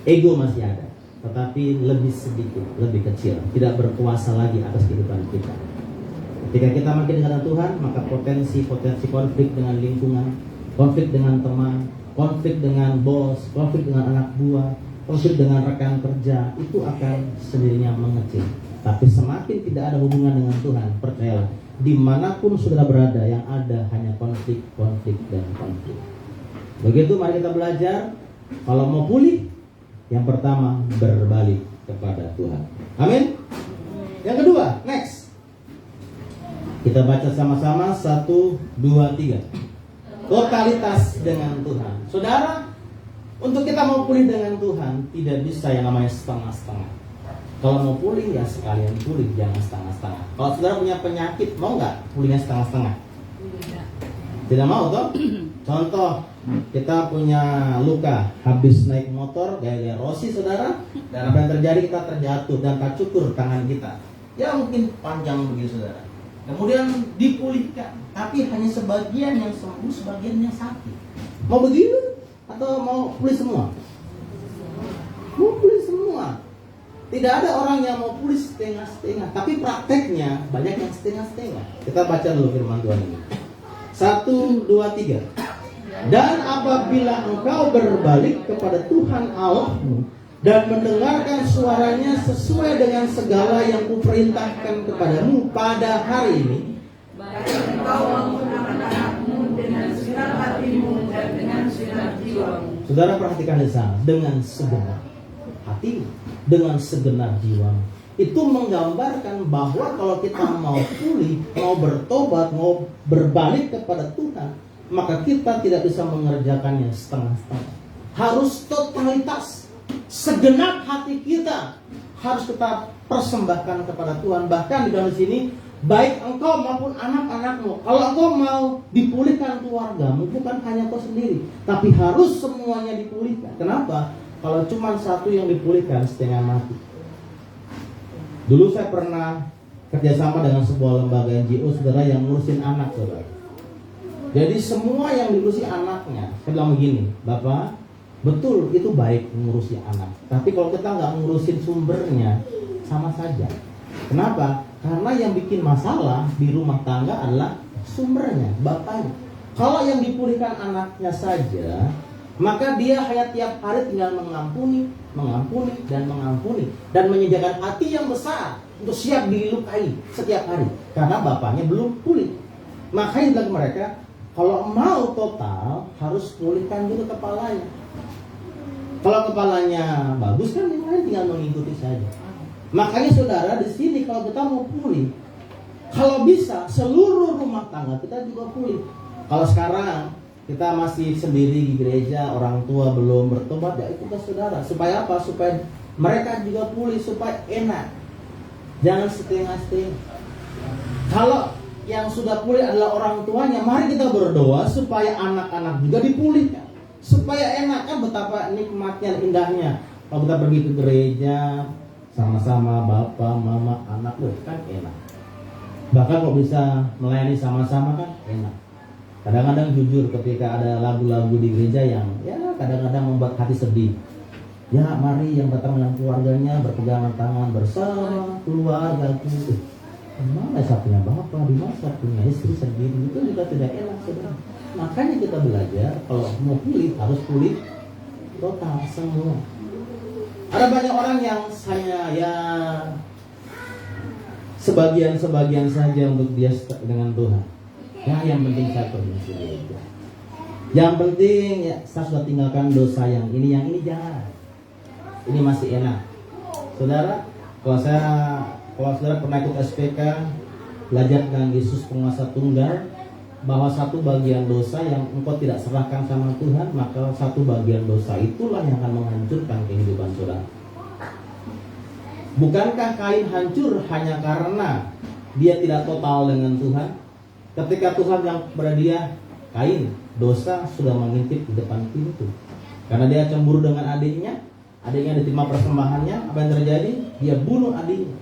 ego masih ada, tetapi lebih sedikit, lebih kecil, tidak berkuasa lagi atas kehidupan kita. Ketika kita makin dekat dengan Tuhan, maka potensi konflik dengan lingkungan, konflik dengan teman, konflik dengan bos, konflik dengan anak buah, konflik dengan rekan kerja, itu akan sendirinya mengecil. Tapi semakin tidak ada hubungan dengan Tuhan, percayalah, dimanapun saudara berada, yang ada hanya konflik, dan konflik. Begitu, mari kita belajar. Kalau mau pulih, yang pertama berbalik kepada Tuhan. Amin. Yang kedua, next. Kita baca sama-sama 1, 2, 3. Totalitas dengan Tuhan. Saudara, untuk kita mau pulih dengan Tuhan, tidak bisa yang namanya setengah-setengah. Kalau mau pulih ya sekalian pulih, jangan setengah-setengah. Kalau saudara punya penyakit, mau nggak pulihnya setengah-setengah? Tidak mau toh? Contoh, kita punya luka, habis naik motor gaya-gaya Rossi saudara, dan apa yang terjadi, kita terjatuh dan tak cukur tangan kita. Ya mungkin panjang begitu saudara. Kemudian dipulihkan, tapi hanya sebagian yang sembuh, sebagian yang sakit. Mau begitu? Atau mau pulih semua? Mau pulih semua. Tidak ada orang yang mau pulih setengah-setengah. Tapi prakteknya banyak yang setengah-setengah. Kita baca dulu firman Tuhan ini. 1, 2, 3. Dan apabila engkau berbalik kepada Tuhan Allahmu dan mendengarkan suaranya sesuai dengan segala yang kuperintahkan kepadamu pada hari ini, engkau menggunakan anakmu dengan segenap hatimu dan dengan segenap jiwamu. Saudara perhatikan di sana, dengan segenap hatimu, dengan segenap jiwamu. Itu menggambarkan bahwa kalau kita mau pulih, mau bertobat, mau berbalik kepada Tuhan, maka kita tidak bisa mengerjakannya setengah-setengah. Harus totalitas, segenap hati kita harus kita persembahkan kepada Tuhan. Bahkan di dalam sini, baik engkau maupun anak-anakmu, kalau engkau mau dipulihkan keluargamu, bukan hanya kau sendiri, tapi harus semuanya dipulihkan. Kenapa? Kalau cuma satu yang dipulihkan, setengah mati. Dulu saya pernah kerjasama dengan sebuah lembaga NGO, saudara, yang ngurusin anak, saudara. Jadi semua yang diurusi anaknya, saya bilang begini, Bapak, betul itu baik mengurusi anak, tapi kalau kita nggak ngurusin sumbernya, sama saja. Kenapa? Karena yang bikin masalah di rumah tangga adalah sumbernya, bapaknya. Kalau yang dipulihkan anaknya saja, maka dia hanya tiap hari tinggal mengampuni, dan menyediakan hati yang besar untuk siap dilukai setiap hari karena bapaknya belum pulih. Makanya bilang mereka, kalau mau total harus pulihkan dulu kepalanya. Kalau kepalanya bagus kan yang lain tinggal mengikuti saja. Makanya saudara, di sini kalau kita mau pulih, kalau bisa seluruh rumah tangga kita juga pulih. Kalau sekarang kita masih sendiri di gereja, orang tua belum bertobat, ya ikutlah saudara. Supaya apa? Supaya mereka juga pulih, supaya enak. Jangan setengah-setengah. Kalau yang sudah pulih adalah orang tuanya, mari kita berdoa supaya anak-anak juga dipulihkan, supaya enak. Kan betapa nikmatnya, indahnya kalau kita pergi ke gereja sama-sama, bapak, mama, anak, kan enak. Bahkan kalau bisa melayani sama-sama kan enak. Kadang-kadang jujur ketika ada lagu-lagu di gereja yang ya kadang-kadang membuat hati sedih. Ya mari yang datang dengan keluarganya berpegangan tangan bersama keluarga. Mana saya punya bapak, di mana saya punya istri sendiri, itu juga tidak enak, saudara. Makanya kita belajar kalau mau pulih harus pulih total semua. Ada banyak orang yang hanya ya sebagian saja untuk dia dengan Tuhan. Ya yang penting saya permisi itu. Yang penting ya saya sudah tinggalkan dosa yang ini jangan. Ini masih enak. Saudara, kalau saudara pernah ikut SPK, belajar dengan Yesus penguasa tunggal, bahwa satu bagian dosa yang engkau tidak serahkan sama Tuhan, maka satu bagian dosa itulah yang akan menghancurkan kehidupan saudara. Bukankah Kain hancur hanya karena dia tidak total dengan Tuhan? Ketika Tuhan yang kepada dia, Kain, dosa sudah mengintip di depan pintu. Karena dia cemburu dengan adiknya diterima persembahannya, apa yang terjadi? Dia bunuh adiknya.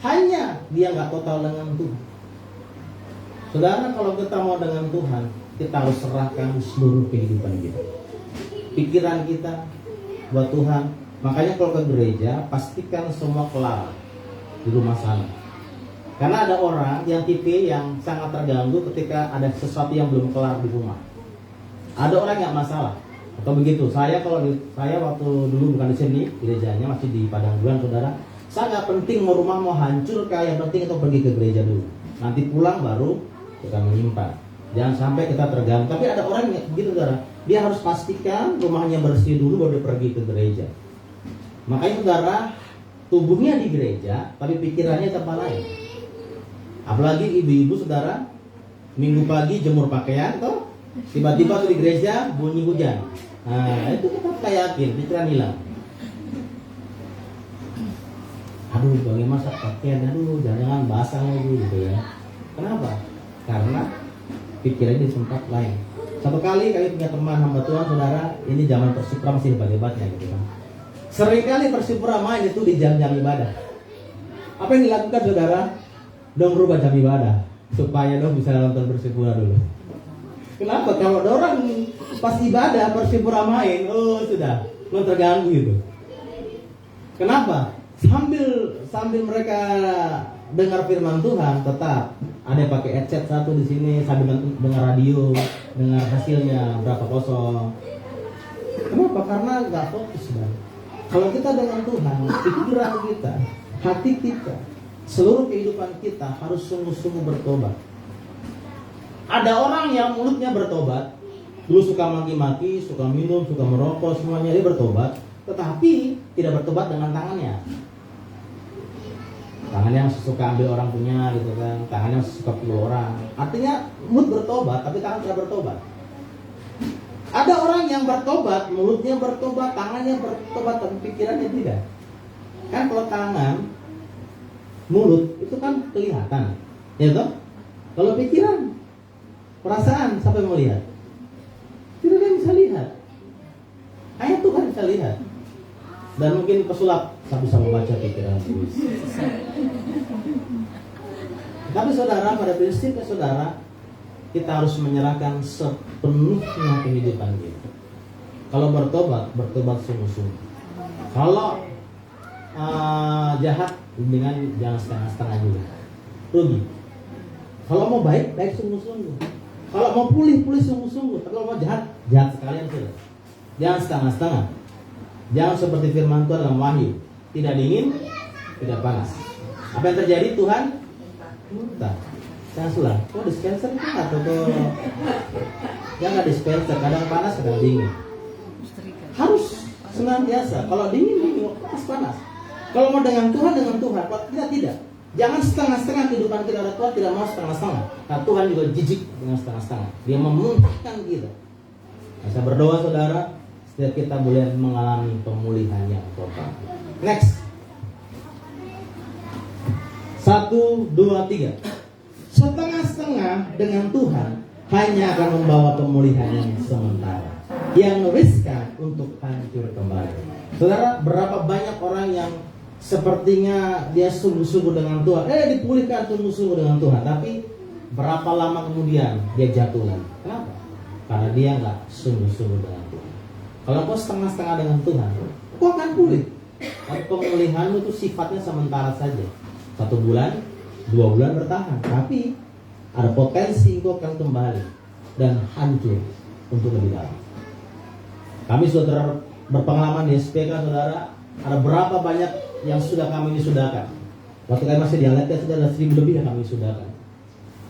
Hanya dia nggak total dengan Tuhan. Saudara, kalau kita mau dengan Tuhan, kita harus serahkan seluruh kehidupan kita, pikiran kita buat Tuhan. Makanya kalau ke gereja, pastikan semua kelar di rumah sana. Karena ada orang yang tipe yang sangat terganggu ketika ada sesuatu yang belum kelar di rumah. Ada orang yang masalah atau begitu. Saya waktu dulu bukan di sini, gerejanya masih di Padang Bulan, saudara. Saya nggak penting mau rumah mau hancur, yang penting itu pergi ke gereja dulu. Nanti pulang baru kita menyimpan. Jangan sampai kita terganggu. Tapi ada orang yang begitu, saudara. Dia harus pastikan rumahnya bersih dulu baru dia pergi ke gereja. Makanya saudara, tubuhnya di gereja, tapi pikirannya tempat lain. Apalagi ibu-ibu, saudara, minggu pagi jemur pakaian, toh tiba-tiba tuh di gereja bunyi hujan. Nah, itu kita yakin pikiran hilang. Aduh, bagaimana masak pakaian? Aduh, jangan basah lagi gitu ya. Kenapa? Karena pikirannya di tempat lain. Satu kali punya teman hamba Tuhan, saudara, ini zaman Persipura masih hebat-hebatnya gitu kan. Seringkali Persipura main itu di jam-jam ibadah. Apa yang dilakukan, saudara? Dong rubah jam ibadah supaya dong bisa nonton Persipura dulu. Kenapa? Kalau ada orang pas ibadah Persipura main, oh sudah, lo terganggu gitu. Kenapa? Sambil mereka dengar firman Tuhan, tetap ada yang pakai headset satu di sini sambil dengar radio, dengar hasilnya berapa kosong. Kenapa? Karena nggak fokus, kan? Kalau kita dengan Tuhan, pikiran kita, hati kita, seluruh kehidupan kita harus sungguh-sungguh bertobat. Ada orang yang mulutnya bertobat, dulu suka maki-maki, suka minum, suka merokok, semuanya dia bertobat, tetapi tidak bertobat dengan tangannya. tangan yang suka ambil orang punya gitu kan, tangan yang suka pukul orang. Artinya mulut bertobat tapi tangan tidak bertobat. Ada orang yang bertobat, mulutnya bertobat, tangannya bertobat tapi pikirannya tidak. Kan kalau tangan, mulut itu kan kelihatan, ya toh? Kalau pikiran, perasaan, siapa yang mau lihat? Tidak ada yang bisa lihat. Hanya Tuhan bisa lihat. Dan mungkin pesulap tak bisa membaca pikiran. Tapi saudara, pada prinsipnya saudara, kita harus menyerahkan sepenuhnya kehidupan kita. Kalau bertobat, bertobat sungguh-sungguh. Kalau jahat, dengan jangan setengah-setengah juga. Rugi. Kalau mau baik, baik sungguh-sungguh. Kalau mau pulih, pulih sungguh-sungguh. Tapi kalau mau jahat, jahat sekalian sudah. Jangan setengah-setengah. Jangan seperti firman Tuhan dalam Wahyu, tidak dingin, tidak panas. Apa yang terjadi? Tuhan murka. Jangan sulah. Kok dispenser itu atau kok? Jangan dispenser. Kadang panas, kadang dingin. Harus senantiasa. Kalau dingin, dingin. Panas, panas. Kalau mau dengan Tuhan, dengan Tuhan. Kalau tidak. Jangan setengah-setengah kehidupan kita ada Tuhan, tidak mau setengah-setengah. Nah, Tuhan juga jijik dengan setengah-setengah. Dia memuntahkan kita. Nah, saya berdoa saudara, setiap kita boleh mengalami pemulihan yang total. Next. 1, 2, 3. Setengah-setengah dengan Tuhan hanya akan membawa pemulihan yang sementara, yang riskan untuk hancur kembali. Saudara, berapa banyak orang yang sepertinya dia sungguh-sungguh dengan Tuhan, dipulihkan sungguh-sungguh dengan Tuhan, tapi berapa lama kemudian dia jatuh lagi. Kenapa? Karena dia nggak sungguh-sungguh dengan Tuhan. Kalau kau setengah-setengah dengan Tuhan, kau akan pulih. Tapi pemulihanmu itu sifatnya sementara saja. 1 bulan, 2 bulan bertahan, tapi ada potensi kau akan kembali dan hancur untuk lebih dalam. Kami sudah berpengalaman di SPK, saudara. Ada berapa banyak yang sudah kami wisudahkan. Waktu kami masih di Aleta sudah ada 1000 lebih yang kami wisudahkan.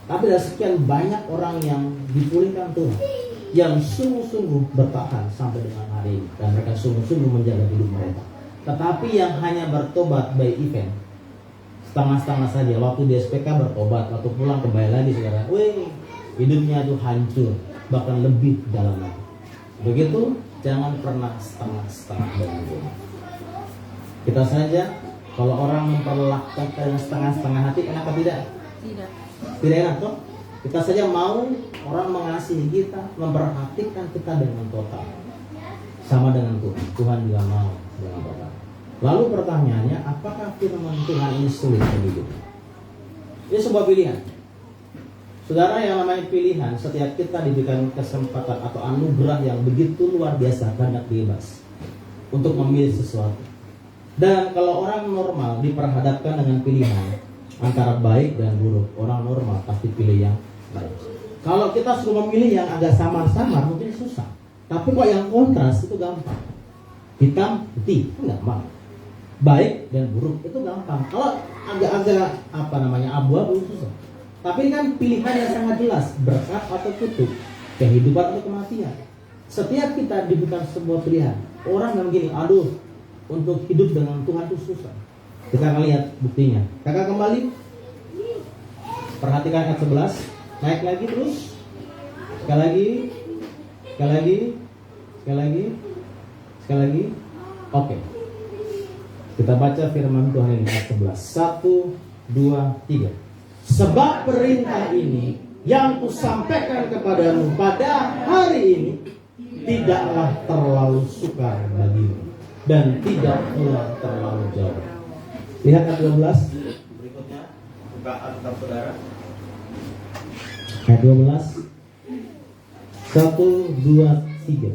Tapi ada sekian banyak orang yang dipulihkan Tuhan, yang sungguh-sungguh bertahan sampai dengan hari ini, dan mereka sungguh-sungguh menjaga hidup mereka. Tetapi yang hanya bertobat by event, setengah-setengah saja. Waktu di SPK bertobat, waktu pulang kembali lagi saudara, hidupnya itu hancur, bahkan lebih dalam lagi. Begitu, jangan pernah setengah-setengah dengan Tuhan. Kita saja, kalau orang memperlakukan dengan setengah-setengah hati, enak atau tidak? Tidak enak toh? Kita saja mau orang mengasihi kita, memperhatikan kita dengan total. Sama dengan Tuhan. Tuhan juga mau dengan total. Lalu pertanyaannya, apakah firman Tuhan ini sulit bagi kita? Ini sebuah pilihan. Saudara, yang namanya pilihan, setiap kita diberikan kesempatan atau anugerah yang begitu luar biasa, kehendak bebas untuk memilih sesuatu. Dan kalau orang normal diperhadapkan dengan pilihan antara baik dan buruk, orang normal pasti pilih yang baik. Kalau kita suruh memilih yang agak samar-samar mungkin susah. Tapi kok yang kontras itu gampang. Hitam, putih, itu gampang. Baik dan buruk itu gampang. Kalau agak-agak abu-abu susah. Tapi ini kan pilihan yang sangat jelas, berkat atau kutuk, kehidupan atau kematian. Setiap kita diberikan sebuah pilihan. Orang yang begini, untuk hidup dengan Tuhan itu susah. Kita akan lihat buktinya. Kakak kembali. Perhatikan ayat 11. Naik lagi terus. Sekali lagi. Oke. Kita baca firman Tuhan ini ayat 11. 1, 2, 3. Sebab perintah ini yang kusampaikan kepadamu pada hari ini tidaklah terlalu sukar bagimu dan tidak pula terlalu jauh. Lihat ayat 12. Berikutnya buka Alkitab saudara. Ayat 12. 1, 2, 3.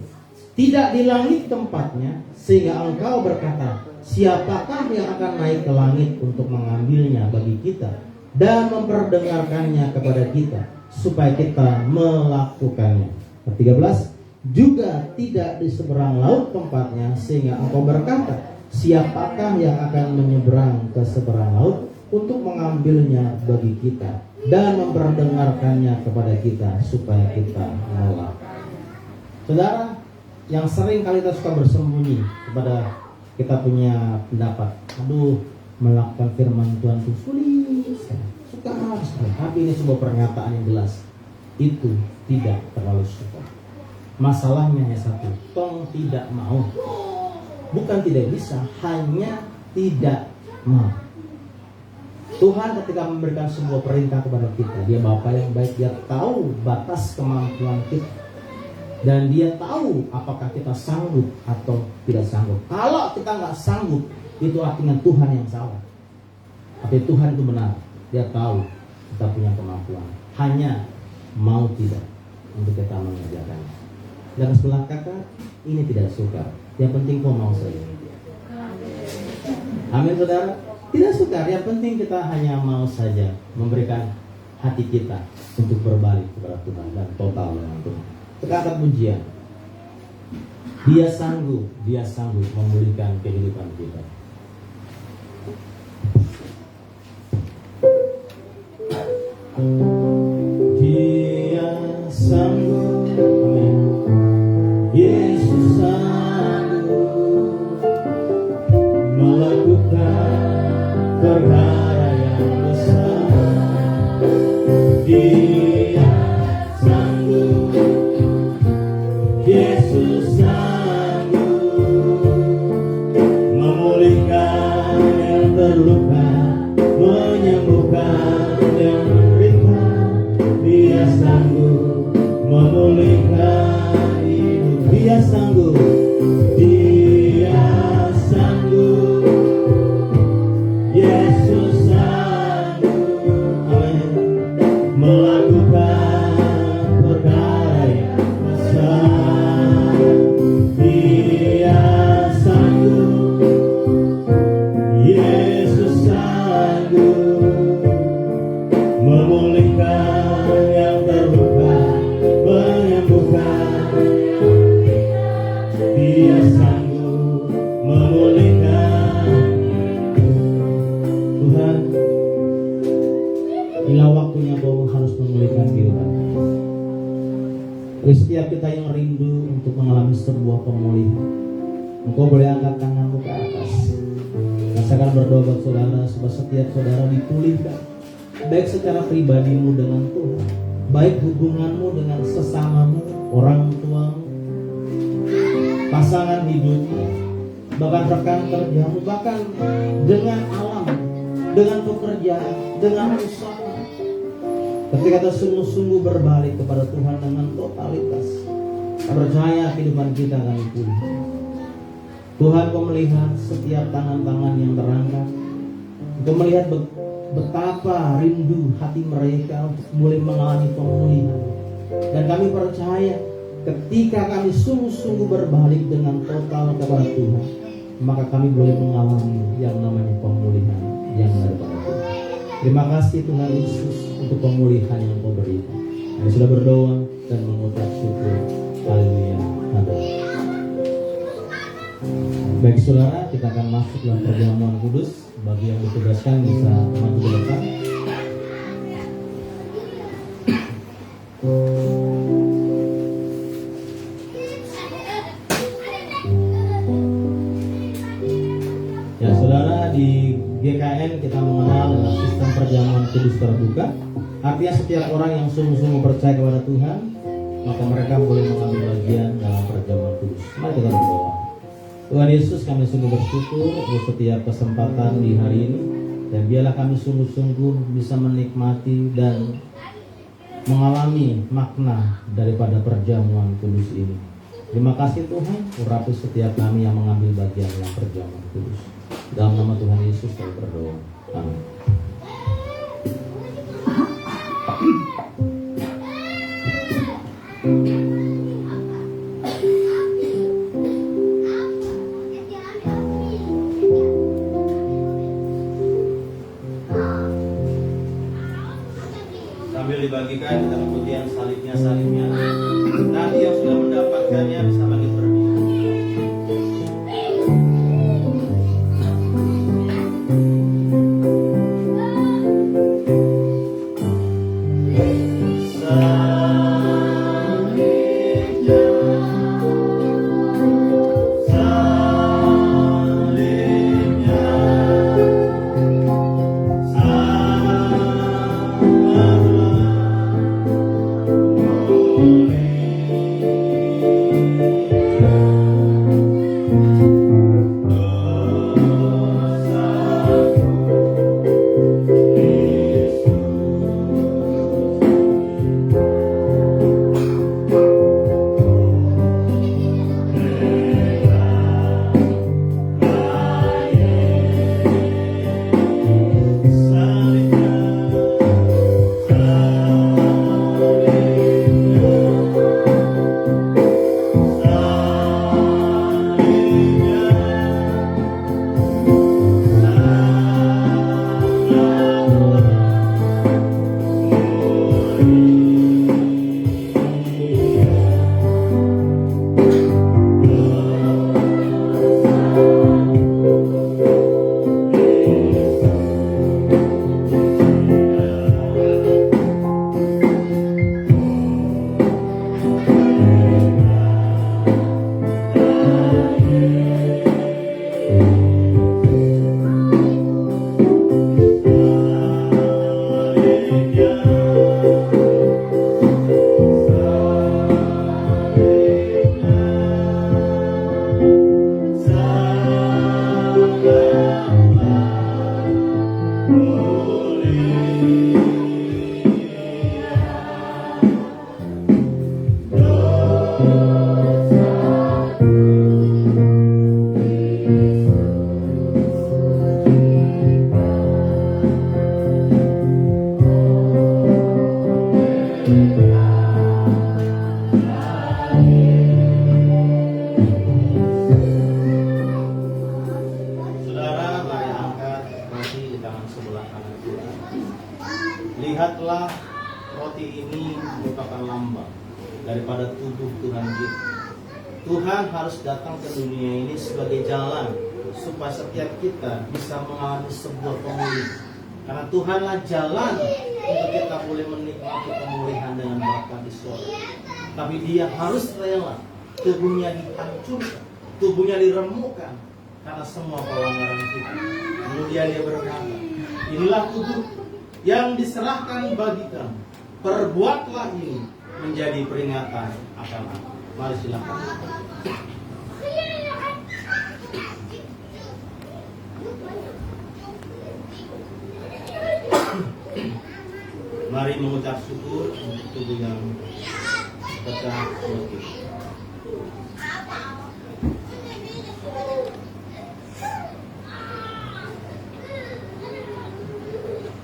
Tidak di langit tempatnya, sehingga engkau berkata, siapakah yang akan naik ke langit untuk mengambilnya bagi kita dan memperdengarkannya kepada kita, supaya kita melakukannya. Ayat 13. Juga tidak di seberang laut tempatnya, sehingga engkau berkata, siapakah yang akan menyeberang ke seberang laut untuk mengambilnya bagi kita dan memperdengarkannya kepada kita, supaya kita melakukan. Saudara, yang sering kali kita suka bersembunyi kepada kita punya pendapat, melakukan firman Tuhan itu sulit sekali, sukar sekali. Tapi ini sebuah pernyataan yang jelas, itu tidak terlalu sukar. Masalahnya hanya satu, tong tidak mau. Bukan tidak bisa, hanya tidak mau. Tuhan ketika memberikan sebuah perintah kepada kita, Dia Bapa yang baik, Dia tahu batas kemampuan kita, dan Dia tahu apakah kita sanggup atau tidak sanggup. Kalau kita nggak sanggup, itu artinya Tuhan yang salah. Tapi Tuhan itu benar, Dia tahu kita punya kemampuan, hanya mau tidak untuk kita mengerjakannya. Dan sebelah kakak, ini tidak sukar. Yang penting kau mau saja. Amin saudara. Tidak sukar, yang penting kita hanya mau saja memberikan hati kita untuk berbalik kepada Tuhan dan total dengan Tuhan. Kita angkat pujian. Dia sanggup memulihkan kehidupan kita. Dia sanggup, amin. Yesus sanggup melakukan perkara yang besar. Dia sanggup, Yesus sanggup memulihkan yang terluka, menyembuhkan yang menderita. Dia sanggup memulihkan hidup. Dia sanggup, Dia sanggup, Yesus sanggup, amin, melakukan perkara yang besar. Dia sanggup, Yesus sanggup memulihkan yang terluka, menyembuhkan. Dia sanggup memulihkan. Tuhan, inilah waktunya Kau harus memulihkan kehidupan. Bagi setiap kita yang rindu untuk mengalami sebuah pemulihan, Engkau boleh angkat tanganmu ke atas. Rasakan berdoa buat saudara, supaya setiap saudara dipulihkan, baik secara pribadimu dengan Tuhan, baik hubunganmu dengan sesamamu, orang tuamu, pasangan hidupmu, bahkan rekan kerjamu, bahkan dengan alam, dengan pekerjaan, dengan usaha. Ketika kita sungguh-sungguh berbalik kepada Tuhan dengan totalitas, percaya kehidupan kita akan dipulihkan. Tuhan, Kau melihat setiap tangan-tangan yang terangkat. Kau melihat betapa rindu hati mereka untuk boleh mengalami pemulihan. Dan kami percaya ketika kami sungguh-sungguh berbalik dengan total kepada Tuhan, maka kami boleh mengalami yang namanya pemulihan yang daripada Tuhan. Terima kasih Tuhan Yesus untuk pemulihan yang Kau berikan. Kami sudah berdoa dan mengucap syukur. Haleluya. Amin. Baik saudara, kita akan masuk dalam perjamuan kudus. Bagi yang ditugaskan bisa maju ke depan. Ya saudara, di GKN kita mengenal dengan sistem perjamuan kudus terbuka. Artinya setiap orang yang sungguh-sungguh percaya kepada Tuhan, maka mereka boleh mengambil bagian dalam perjamuan kudus. Mari kita berdoa. Tuhan Yesus, kami sungguh bersyukur untuk setiap kesempatan di hari ini, dan biarlah kami sungguh-sungguh bisa menikmati dan mengalami makna daripada perjamuan kudus ini. Terima kasih Tuhan, urapi setiap kami yang mengambil bagian dalam perjamuan kudus. Dalam nama Tuhan Yesus kami berdoa. Amin. Sambil dibagikan, kita kemudian salibnya. Nanti yang sudah mendapatkannya bisa bagi berdiri. daripada tubuh Tuhan kita. Tuhan harus datang ke dunia ini sebagai jalan supaya setiap kita bisa mengalami sebuah pemulihan. Karena Tuhanlah jalan untuk kita boleh menikmati pemulihan dengan Bapa di surga. Tapi Dia harus rela tubuhnya dihancurkan, tubuhnya diremukkan karena semua pelanggaran kita. Kemudian Dia berkata, inilah tubuh yang diserahkan bagi kamu. Perbuatlah ini menjadi peringatan akan aku. Mari silakan. Mari mengucap syukur untuk tubuh yang pecah mati.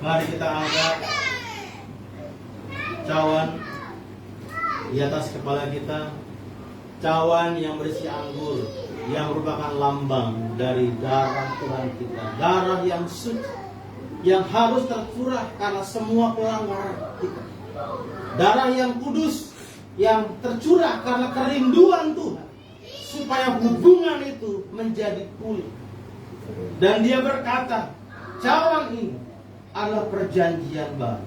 Mari kita angkat cawan di atas kepala kita, cawan yang berisi anggur, yang merupakan lambang dari darah Tuhan kita, darah yang suci, yang harus tercurah karena semua pelanggaran kita, darah yang kudus, yang tercurah karena kerinduan Tuhan, supaya hubungan itu menjadi pulih. Dan Dia berkata, cawan ini adalah perjanjian baru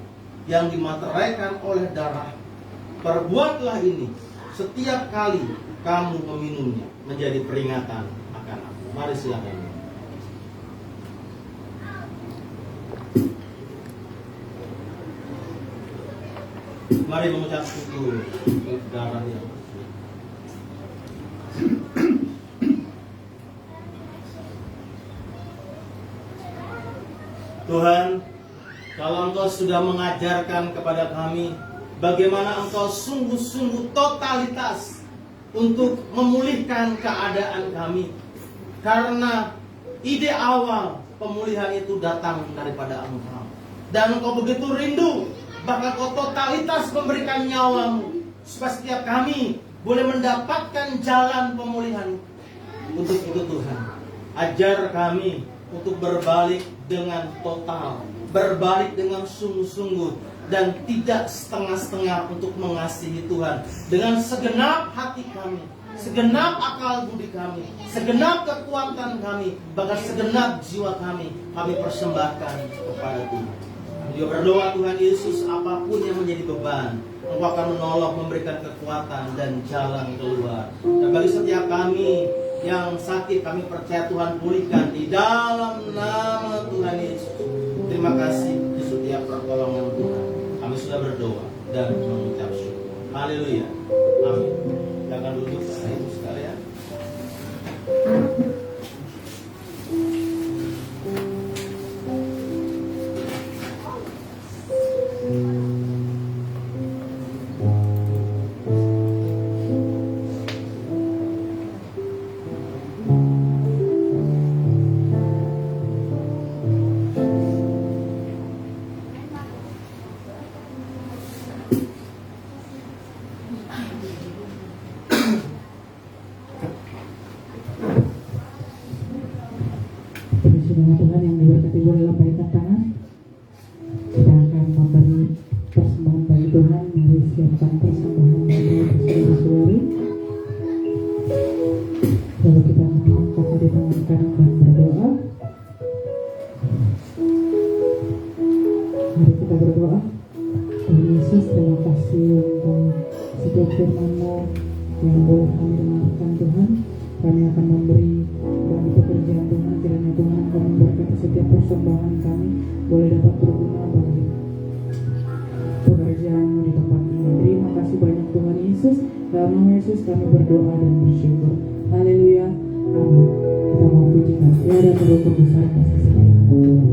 yang dimateraikan oleh darah. Perbuatlah ini setiap kali kamu meminumnya menjadi peringatan akan aku. Mari silakan. Mari mengucap syukur untuk darah yang bersih. Tuhan, kalau Engkau sudah mengajarkan kepada kami bagaimana Engkau sungguh-sungguh totalitas untuk memulihkan keadaan kami, karena ide awal pemulihan itu datang daripada Engkau, dan Engkau begitu rindu bahkan Kau totalitas memberikan nyawamu supaya setiap kami boleh mendapatkan jalan pemulihan. Untuk itu Tuhan, ajar kami untuk berbalik dengan total, berbalik dengan sungguh-sungguh, dan tidak setengah-setengah untuk mengasihi Tuhan dengan segenap hati kami, segenap akal budi kami, segenap kekuatan kami, bahkan segenap jiwa kami persembahkan kepada Tuhan. Dia berdoa, Tuhan Yesus, apapun yang menjadi beban, Engkau akan menolong, memberikan kekuatan dan jalan keluar. Dan bagi setiap kami yang sakit, kami percaya Tuhan pulihkan di dalam nama Tuhan Yesus. Terima kasih di setiap pertolongan Tuhan. Kami sudah berdoa dan mengucap syukur. Haleluya. Amin. Jangan duduk, Bapak Ibu sekalian.
Saudara Tuhan yang diberkati, boleh lambaikan tangan. Kita akan memberi persembahan bagi Tuhan. Mari siapkan persembahan bagi saudara-saudari. Lalu kita angkat di tangan kanan dan berdoa. Mari kita berdoa. Tuhan Yesus, terima kasih untuk setiap firman-Mu yang boleh kami dengarkan Tuhan. Kami akan memberi bagi pekerjaan Tuhan. Kiranya Tuhan Engkau memberkati setiap persembahan kami boleh dapat berguna bagi pekerjaan-Mu di tempat ini. Terima kasih banyak Tuhan Yesus. Dalam nama Yesus kami berdoa dan bersyukur. Haleluya. Amin. Kita mau pujikan. Ya, ada terlalu besar kasih sayang Tuhan.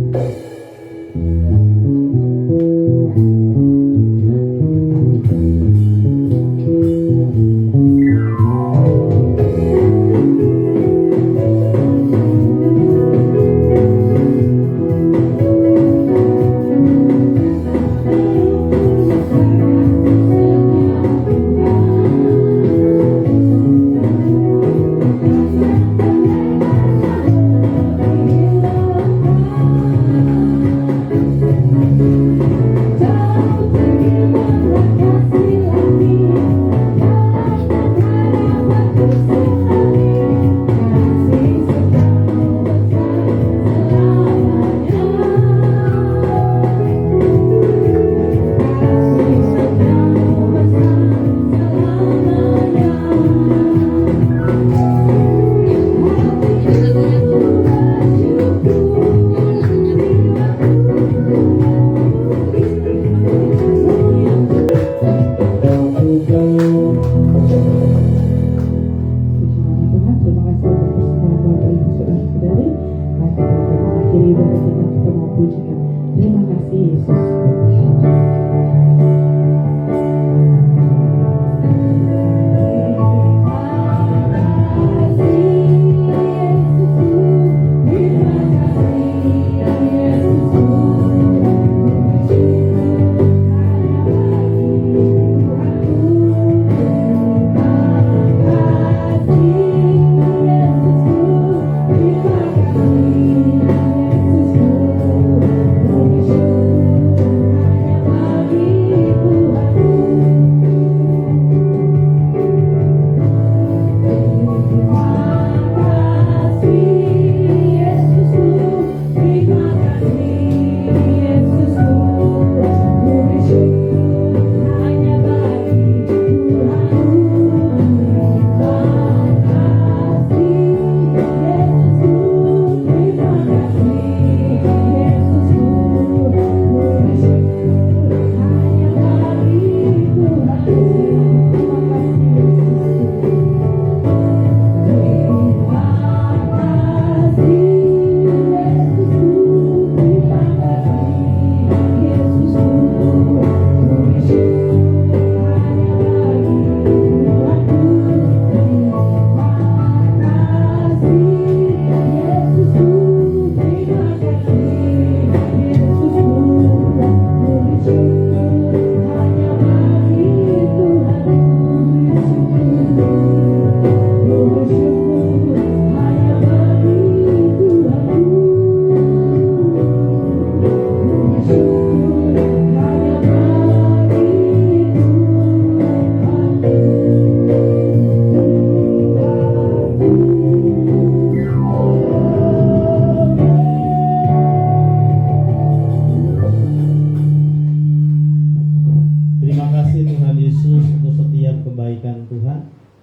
Tuhan, terima kasih untuk persembahan Bapak Ibu Saudara-saudari. Mari kita akan mengakhiri ibadah kita mau pujikan. Terima kasih Yesus.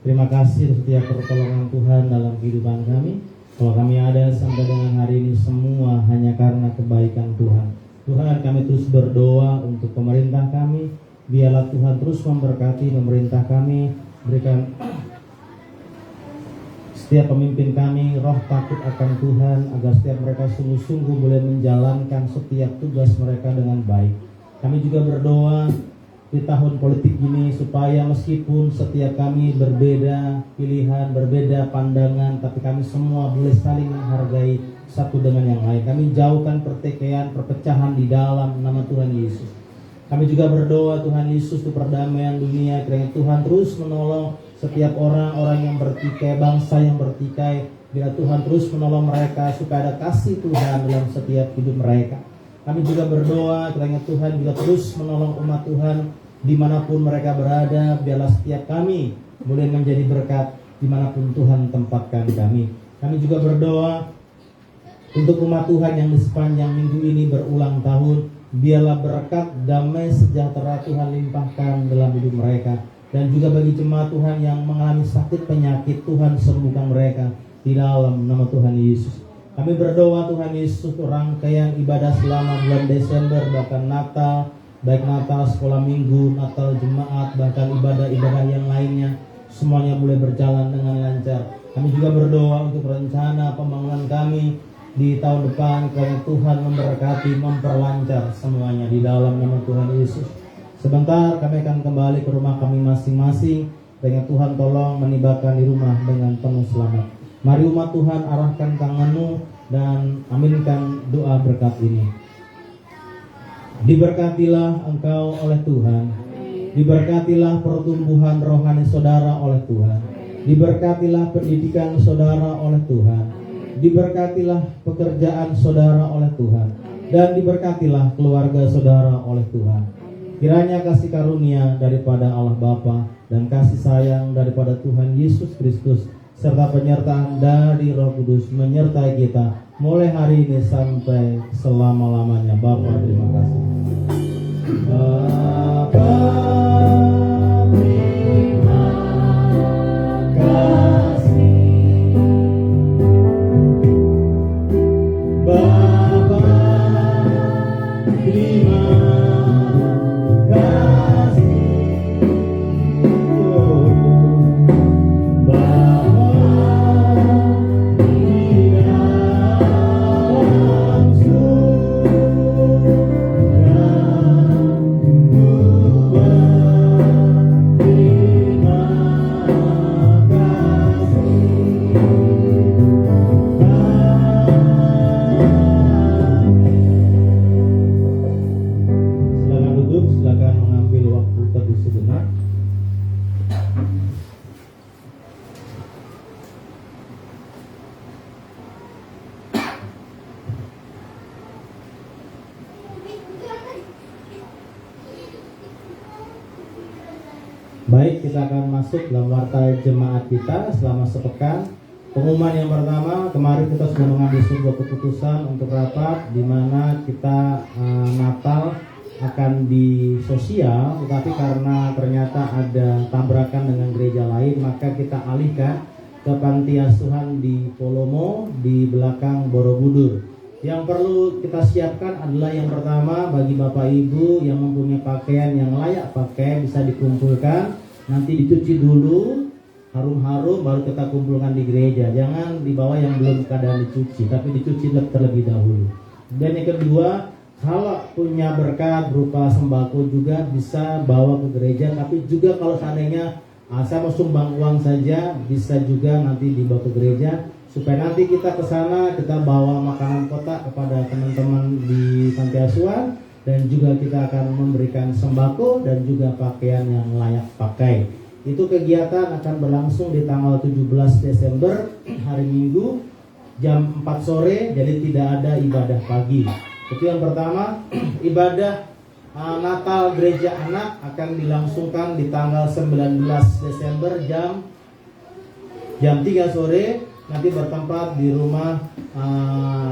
Terima kasih setiap pertolongan Tuhan dalam kehidupan kami. Kalau kami ada sampai dengan hari ini semua hanya karena kebaikan Tuhan. Tuhan, kami terus berdoa untuk pemerintah kami. Biarlah Tuhan terus memberkati pemerintah kami. Berikan setiap pemimpin kami roh takut akan Tuhan, agar setiap mereka sungguh-sungguh boleh menjalankan setiap tugas mereka dengan baik. Kami juga berdoa di tahun politik ini supaya meskipun setiap kami berbeda pilihan, berbeda pandangan, tapi kami semua boleh saling menghargai satu dengan yang lain. Kami jauhkan pertikaian, perpecahan di dalam nama Tuhan Yesus. Kami juga berdoa Tuhan Yesus untuk perdamaian dunia, kiranya Tuhan terus menolong setiap orang-orang yang bertikai, bangsa yang bertikai. Bila Tuhan terus menolong mereka supaya ada kasih Tuhan dalam setiap hidup mereka. Kami juga berdoa kiranya Tuhan juga terus menolong umat Tuhan dimanapun mereka berada. Biarlah setiap kami boleh menjadi berkat dimanapun Tuhan tempatkan kami. Kami juga berdoa untuk umat Tuhan yang di sepanjang minggu ini berulang tahun. Biarlah berkat, damai, sejahtera Tuhan limpahkan dalam hidup mereka. Dan juga bagi jemaat Tuhan yang mengalami sakit penyakit, Tuhan sembuhkan mereka di dalam nama Tuhan Yesus. Kami berdoa Tuhan Yesus untuk rangkaian ibadah selama bulan Desember, bahkan Natal, baik Natal, sekolah minggu, Natal jemaat, bahkan ibadah-ibadah yang lainnya, semuanya boleh berjalan dengan lancar. Kami juga berdoa untuk rencana pembangunan kami di tahun depan, kiranya Tuhan memberkati, memperlancar semuanya di dalam nama Tuhan Yesus. Sebentar kami akan kembali ke rumah kami masing-masing, kiranya Tuhan tolong menibakan di rumah dengan penuh selamat. Mari umat Tuhan arahkan tanganmu dan aminkan doa berkat ini. Diberkatilah engkau oleh Tuhan. Diberkatilah pertumbuhan rohani saudara oleh Tuhan. Diberkatilah pendidikan saudara oleh Tuhan. Diberkatilah pekerjaan saudara oleh Tuhan. Dan diberkatilah keluarga saudara oleh Tuhan. Kiranya kasih karunia daripada Allah Bapa dan kasih sayang daripada Tuhan Yesus Kristus serta penyertaan dari Roh Kudus menyertai kita mulai hari ini sampai selama-lamanya. Bapa, terima kasih. Bapa, terima kasih. Bapa, terima kasih. Baik, kita akan masuk dalam warta jemaat kita selama sepekan. Pengumuman yang pertama, kemarin kita sudah mengambil sebuah keputusan untuk rapat di mana kita Natal akan di sosial, tetapi karena ternyata ada tabrakan dengan gereja lain, maka kita alihkan ke panti asuhan di Polomo di belakang Borobudur. Yang perlu kita siapkan adalah yang pertama, bagi Bapak Ibu yang mempunyai pakaian yang layak pakai bisa dikumpulkan, nanti dicuci dulu harum-harum baru kita kumpulkan di gereja. Jangan dibawa yang belum keadaan dicuci, tapi dicuci terlebih dahulu. Dan yang kedua, kalau punya berkat berupa sembako juga bisa bawa ke gereja, tapi juga kalau seandainya saya mau sumbang uang saja bisa juga nanti dibawa ke gereja, supaya nanti kita ke sana kita bawa makanan kotak kepada teman-teman di panti asuhan, dan juga kita akan memberikan sembako dan juga pakaian yang layak pakai. Itu kegiatan akan berlangsung di tanggal 17 Desember hari Minggu jam 4 sore, jadi tidak ada ibadah pagi. Itu yang pertama. Ibadah Natal Gereja Anak akan dilangsungkan di tanggal 19 Desember jam 3 sore, nanti bertempat di rumah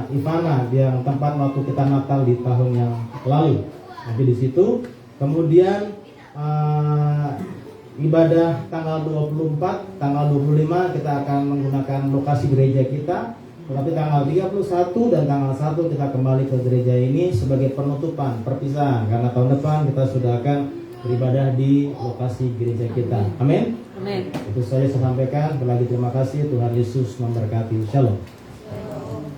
Ivana, yang tempat waktu kita Natal di tahun yang lalu. Nanti di situ. Kemudian ibadah tanggal 24, tanggal 25 kita akan menggunakan lokasi gereja kita. Tetapi tanggal 31 dan tanggal 1 kita kembali ke gereja ini sebagai penutupan, perpisahan. Karena tahun depan kita sudah akan beribadah di lokasi gereja kita. Amin.
Amin.
Itu saja saya sampaikan. Lagi terima kasih. Tuhan Yesus memberkati. Shalom.